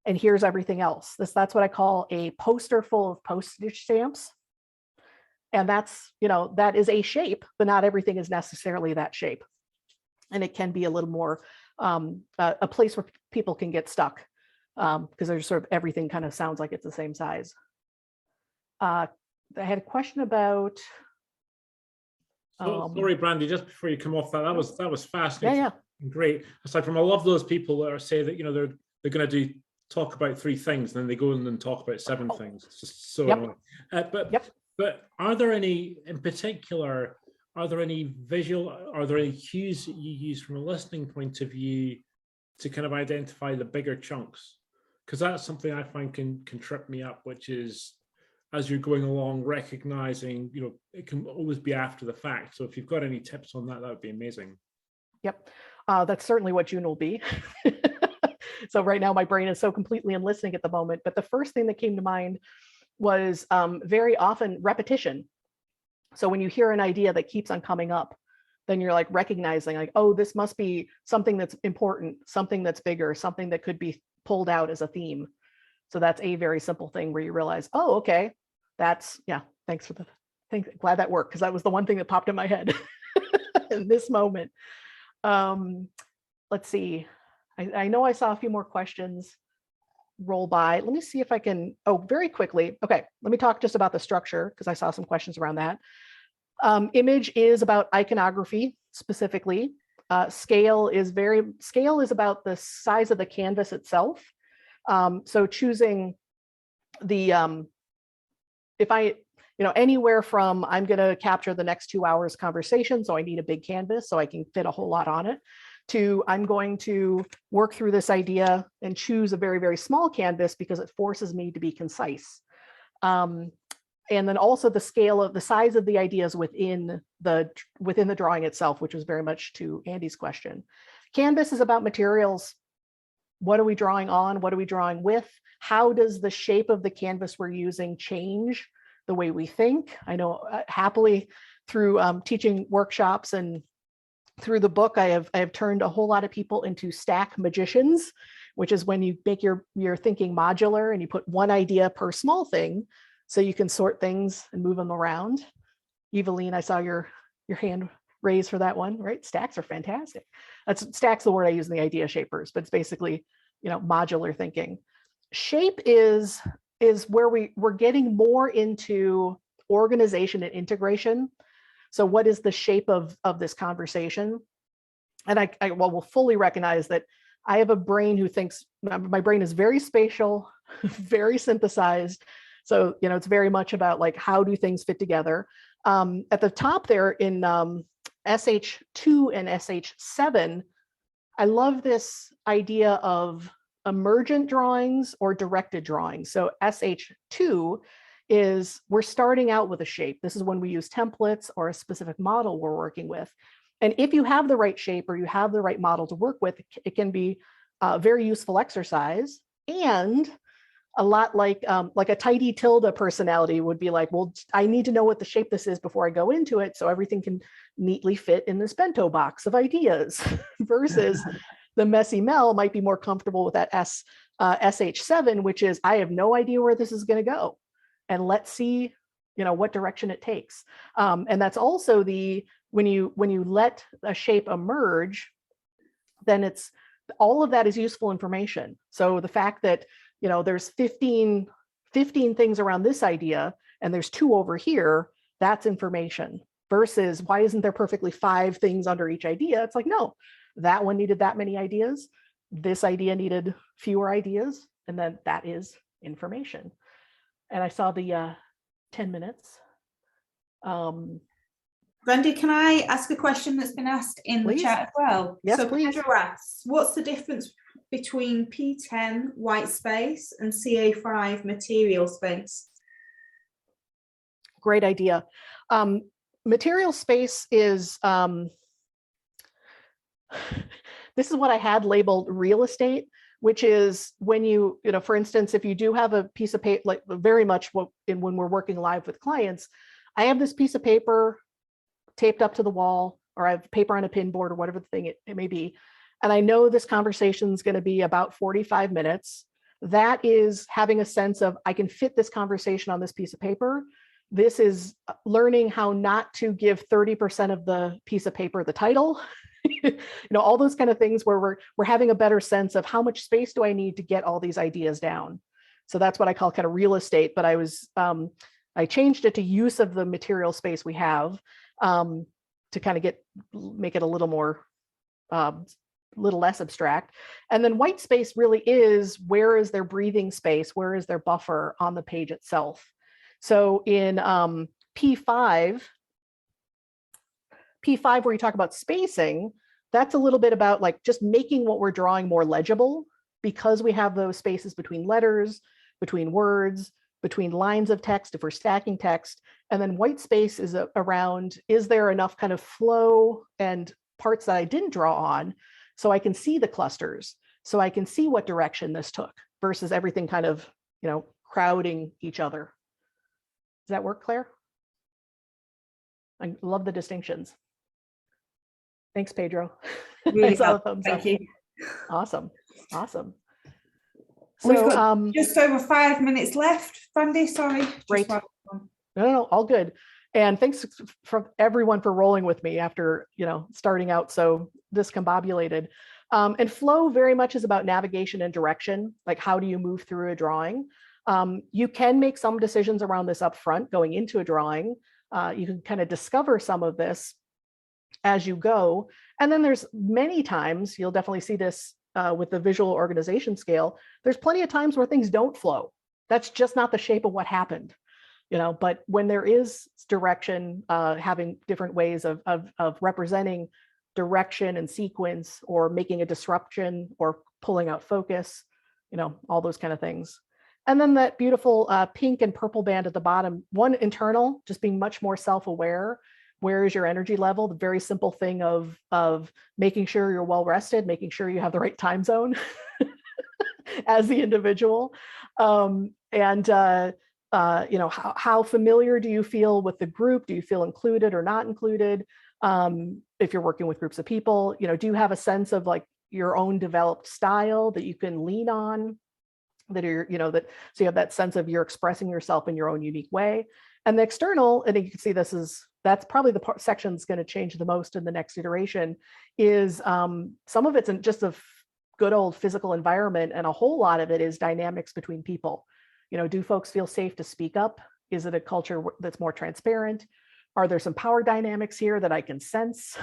and here's everything else. That's what I call a poster full of postage stamps. And that's, that is a shape, but not everything is necessarily that shape. And it can be a little more a place where people can get stuck because there's sort of everything kind of sounds like it's the same size. I had a question about. Sorry, Brandy, just before you come off that was fascinating. Yeah. Great. Aside from, I love those people that are say that they're going to talk about 3 things, and then they go in and talk about 7 things. It's just so annoying. But are there any in particular? Are there any cues that you use from a listening point of view to kind of identify the bigger chunks, because that's something I find can trip me up, which is as you're going along, recognizing, you know, it can always be after the fact. So if you've got any tips on that, that would be amazing. Yep, that's certainly what June will be. So right now my brain is so completely in listening at the moment, but the first thing that came to mind was very often repetition. So when you hear an idea that keeps on coming up, then you're like recognizing like, oh, this must be something that's important, something that's bigger, something that could be pulled out as a theme. So that's a very simple thing where you realize, oh, okay, that's, yeah, thanks for the thing. Glad that worked, because that was the one thing that popped in my head in this moment. Let's see. I know I saw a few more questions roll by. Let me see if I can, oh, very quickly. Okay, let me talk just about the structure, because I saw some questions around that. Image is about iconography specifically. Scale is about the size of the canvas itself. So choosing the, if I, you know, anywhere from I'm going to capture the next 2 hours conversation, so I need a big canvas so I can fit a whole lot on it, to I'm going to work through this idea and choose a very, very small canvas because it forces me to be concise. And then also the scale of the size of the ideas within the drawing itself, which was very much to Andy's question. Canvas is about materials. What are we drawing on? What are we drawing with? How does the shape of the canvas we're using change the way we think? I know happily through teaching workshops and through the book, I have turned a whole lot of people into stack magicians, which is when you make your thinking modular and you put one idea per small thing, so you can sort things and move them around. Eveline, I saw your hand raised for that one, right? Stacks are fantastic. Stacks the word I use in the idea shapers, but it's basically, you know, modular thinking. Shape is where we're getting more into organization and integration. So what is the shape of this conversation? And I will fully recognize that I have a brain who thinks, my brain is very spatial, very synthesized. So, you know, it's very much about like, how do things fit together? At the top there in SH2 and SH7, I love this idea of emergent drawings or directed drawings. So SH2 is we're starting out with a shape. This is when we use templates or a specific model we're working with. And if you have the right shape or you have the right model to work with, it can be a very useful exercise. And a lot like a tidy tilde personality would be like, well, I need to know what the shape this is before I go into it, so everything can neatly fit in this bento box of ideas. Versus the messy Mel might be more comfortable with that SH7, which is, I have no idea where this is going to go, and let's see, you know, what direction it takes. And that's also when you let a shape emerge, then it's all of that is useful information. So the fact that, you know, there's 15 things around this idea and there's 2 over here, that's information. Versus, why isn't there perfectly 5 things under each idea? It's like, no, that one needed that many ideas. This idea needed fewer ideas. And then that is information. And I saw the 10 minutes. Brandy, can I ask a question that's been asked in the chat as well? Yes, so please. Pedro asks, what's the difference between P10 white space and CA5 material space? Great idea. Material space is, this is what I had labeled real estate, which is when you know, for instance, if you do have a piece of paper, like very much when we're working live with clients, I have this piece of paper taped up to the wall, or I have paper on a pin board or whatever the thing it may be. And I know this conversation is going to be about 45 minutes. That is having a sense of, I can fit this conversation on this piece of paper. This is learning how not to give 30% of the piece of paper the title. You know, all those kind of things where we're having a better sense of how much space do I need to get all these ideas down. So that's what I call kind of real estate, but I changed it to use of the material space we have, to kind of make it a little more, little less abstract. And then white space really is, where is their breathing space? Where is their buffer on the page itself? So in P5, where you talk about spacing, that's a little bit about like just making what we're drawing more legible, because we have those spaces between letters, between words, between lines of text if we're stacking text. And then white space is around, is there enough kind of flow and parts that I didn't draw on so I can see the clusters, so I can see what direction this took versus everything kind of, you know, crowding each other. Does that work, Claire? I love the distinctions. Thanks, Pedro. Really I saw the helpful. thumbs Thank up. you. Awesome. Awesome. We've So got just over 5 minutes left. Brandy, sorry. Great. No, all good. And thanks for everyone for rolling with me after, you know, starting out so discombobulated. And flow very much is about navigation and direction. Like, how do you move through a drawing? You can make some decisions around this up front going into a drawing. You can kind of discover some of this as you go. And then there's many times, you'll definitely see this with the visual organization scale, there's plenty of times where things don't flow. That's just not the shape of what happened, you know. But when there is direction, having different ways of representing direction and sequence, or making a disruption, or pulling out focus, you know, all those kind of things. And then that beautiful pink and purple band at the bottom, one internal, just being much more self-aware. Where is your energy level? The very simple thing of making sure you're well rested, making sure you have the right time zone as the individual. You know, how familiar do you feel with the group? Do you feel included or not included? If you're working with groups of people, you know, do you have a sense of like your own developed style that you can lean on? That are, you know, that, so you have that sense of you're expressing yourself in your own unique way. And the external, and you can see this is, that's probably the section that's going to change the most in the next iteration, is some of it's in just a good old physical environment, and a whole lot of it is dynamics between people. You know, do folks feel safe to speak up? Is it a culture that's more transparent? Are there some power dynamics here that I can sense,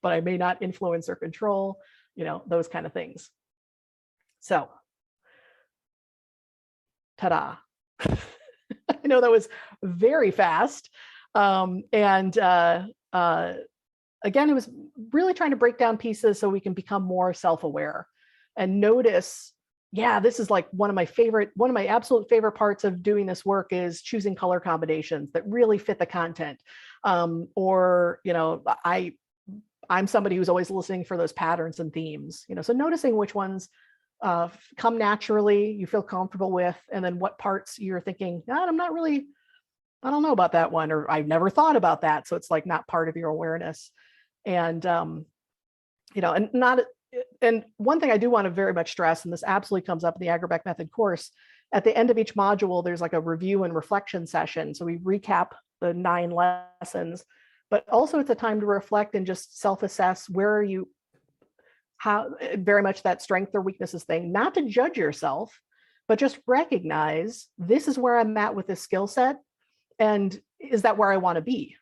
but I may not influence or control? You know, those kind of things. So, ta-da. I know that was very fast. Again, it was really trying to break down pieces so we can become more self-aware and notice, yeah, this is like one of my absolute favorite parts of doing this work is choosing color combinations that really fit the content. Or, you know, I'm somebody who's always listening for those patterns and themes, you know, so noticing which ones come naturally, you feel comfortable with, and then what parts you're thinking, I don't know about that one, or I've never thought about that. So it's like not part of your awareness. And, you know, and one thing I do want to very much stress, and this absolutely comes up in the Agerbeck method course, at the end of each module, there's like a review and reflection session. So we recap the 9 lessons, but also it's a time to reflect and just self-assess where are you, how, very much that strength or weaknesses thing, not to judge yourself, but just recognize this is where I'm at with this skill set. And is that where I want to be?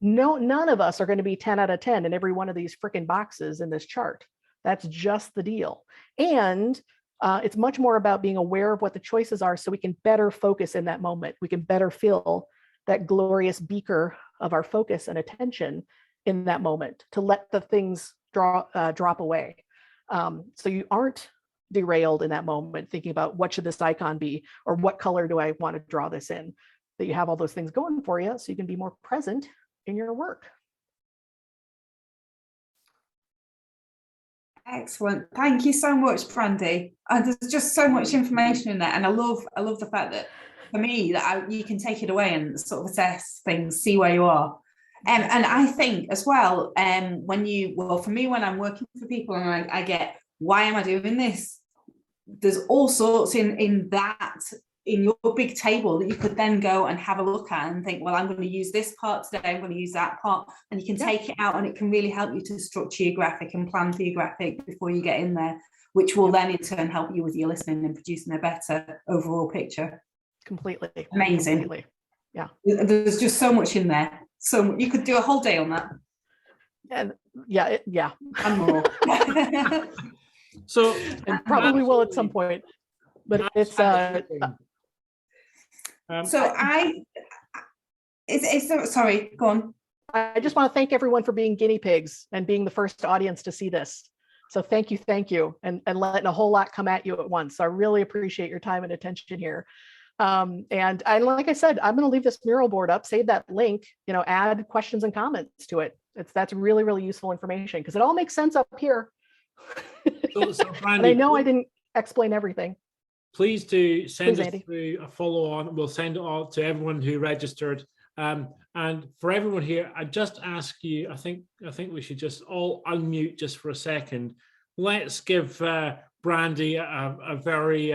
No, none of us are going to be 10 out of 10 in every one of these freaking boxes in this chart. That's just the deal. And it's much more about being aware of what the choices are so we can better focus in that moment. We can better fill that glorious beaker of our focus and attention in that moment to let the things drop away. So you aren't derailed in that moment thinking about what should this icon be, or what color do I want to draw this in, that you have all those things going for you so you can be more present in your work. Excellent. Thank you so much, Brandy. And there's just so much information in there. And I love the fact that for me, that you can take it away and sort of assess things, see where you are. And I think as well, for me, when I'm working for people and I get, why am I doing this? There's all sorts in your big table that you could then go and have a look at and think, well, I'm going to use this part today, I'm going to use that part, and you can take it out, and it can really help you to structure your graphic and plan for your graphic before you get in there, which will then in turn help you with your listening and producing a better overall picture. Completely. Amazing. Completely. Yeah. There's just so much in there. So you could do a whole day on that. And yeah. And more. So, and probably will at some point, but it's sorry, go on. I just want to thank everyone for being guinea pigs and being the first audience to see this. So thank you, and letting a whole lot come at you at once. So I really appreciate your time and attention here. And like I said, I'm going to leave this mural board up, save that link, add questions and comments to it. That's really, really useful information because it all makes sense up here. So And Brandy, I know I didn't explain everything. Please do send us Andy. through a follow on. We'll send it all to everyone who registered. And for everyone here, I just ask you, I think we should just all unmute just for a second. Let's give Brandy a very,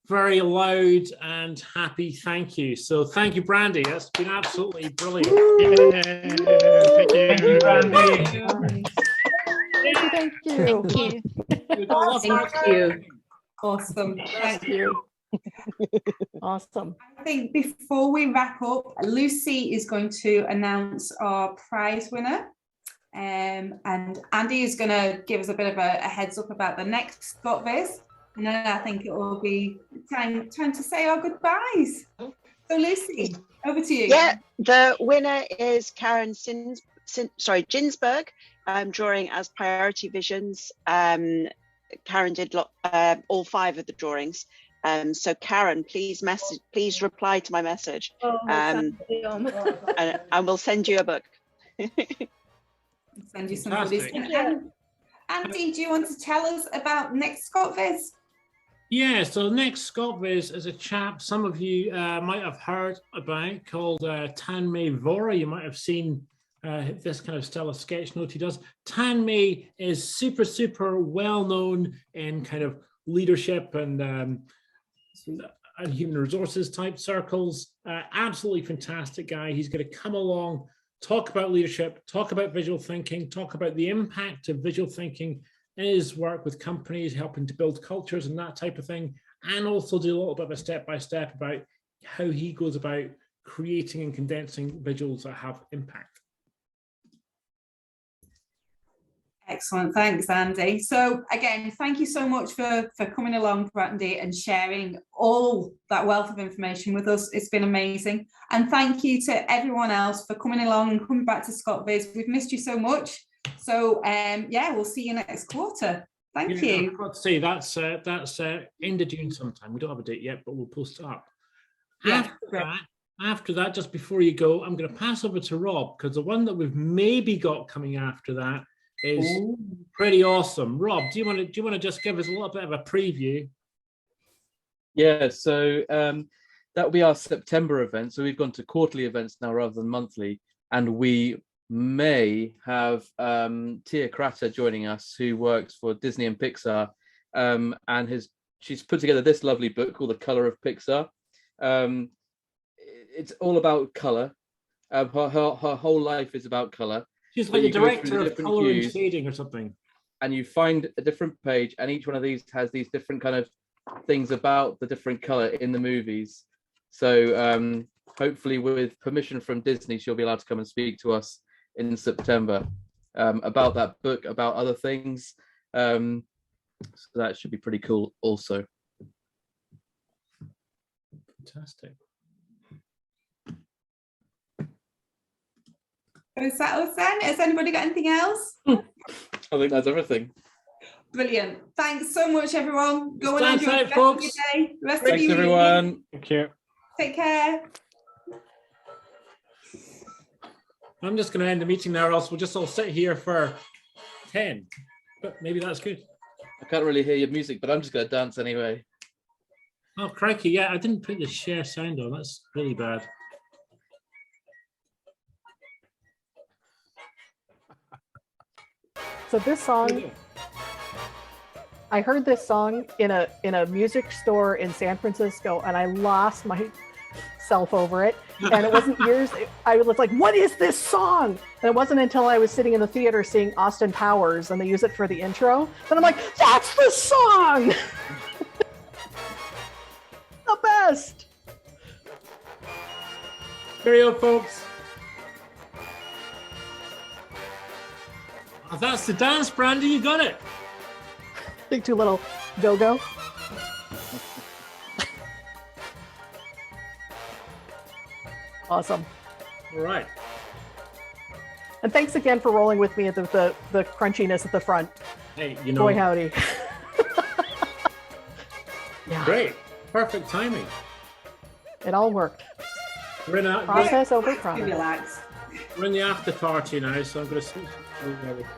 very loud and happy thank you. So thank you, Brandy. That's been absolutely brilliant. Thank you, Brandy. Thank you. Thank you. Awesome. Thank you. Awesome. I think before we wrap up, Lucy is going to announce our prize winner. And Andy is going to give us a bit of a heads up about the next Scotviz. And then I think it will be time to say our goodbyes. So Lucy, over to you. Yeah, the winner is Karen Ginsberg, drawing as priority visions. Karen did all 5 of the drawings. So Karen, please reply to my message, and we'll send you a book. Send you some goodies. Andy, do you want to tell us about next Scotviz? Yeah, so next Scotviz is a chap some of you might have heard about called Tanmay Vora. You might have seen this kind of style of sketch note he does. Tanmay is super well known in kind of leadership and human resources type circles. Absolutely fantastic guy. He's going to come along, talk about leadership, talk about visual thinking, talk about the impact of visual thinking in his work with companies, helping to build cultures and that type of thing, and also do a little bit of a step-by-step about how he goes about creating and condensing visuals that have impact. Excellent, thanks Andy. So again, thank you so much for coming along, Brandy, and sharing all that wealth of information with us. It's been amazing. And thank you to everyone else for coming along and coming back to Scotviz. We've missed you so much. So yeah, we'll see you next quarter. Thank you. I've got to say that's end of June sometime. We don't have a date yet, but we'll post it up. Yeah, after that, just before you go, I'm going to pass over to Rob, because the one that we've maybe got coming after that is pretty awesome. Rob, do you want to just give us a little bit of a preview? Yeah, so that will be our September event. So we've gone to quarterly events now rather than monthly, and we may have Tia Kratter joining us, who works for Disney and Pixar, and she's put together this lovely book called The Color of Pixar. It's all about color. Her whole life is about color. She's like the director of color and shading or something. And you find a different page, and each one of these has these different kind of things about the different color in the movies. So hopefully with permission from Disney, she'll be allowed to come and speak to us in September about that book, about other things. So that should be pretty cool also. Fantastic. Is that us then? Has anybody got anything else? I think that's everything. Brilliant. Thanks so much, everyone. Go and enjoy the rest folks. of your day. Thanks, everyone. Thank you. Take care. I'm just going to end the meeting now, or else we'll just all sit here for 10. But maybe that's good. I can't really hear your music, but I'm just going to dance anyway. Oh, crikey. Yeah, I didn't put the share sound on. That's really bad. So this song, I heard this song in a music store in San Francisco, and I lost myself over it. And it wasn't years. I was like, "What is this song?" And it wasn't until I was sitting in the theater seeing Austin Powers, and they use it for the intro. Then I'm like, "That's the song!" The best. Cheerio, folks. Oh, that's the dance, Brandy. You got it. Big two little go-go. Awesome. All right. And thanks again for rolling with me at the crunchiness at the front. Hey, you know. Boy, howdy. Yeah. Great. Perfect timing. It all worked. We're in, Process over product. Relax. we're in the after party now, so I'm going to switch over everything.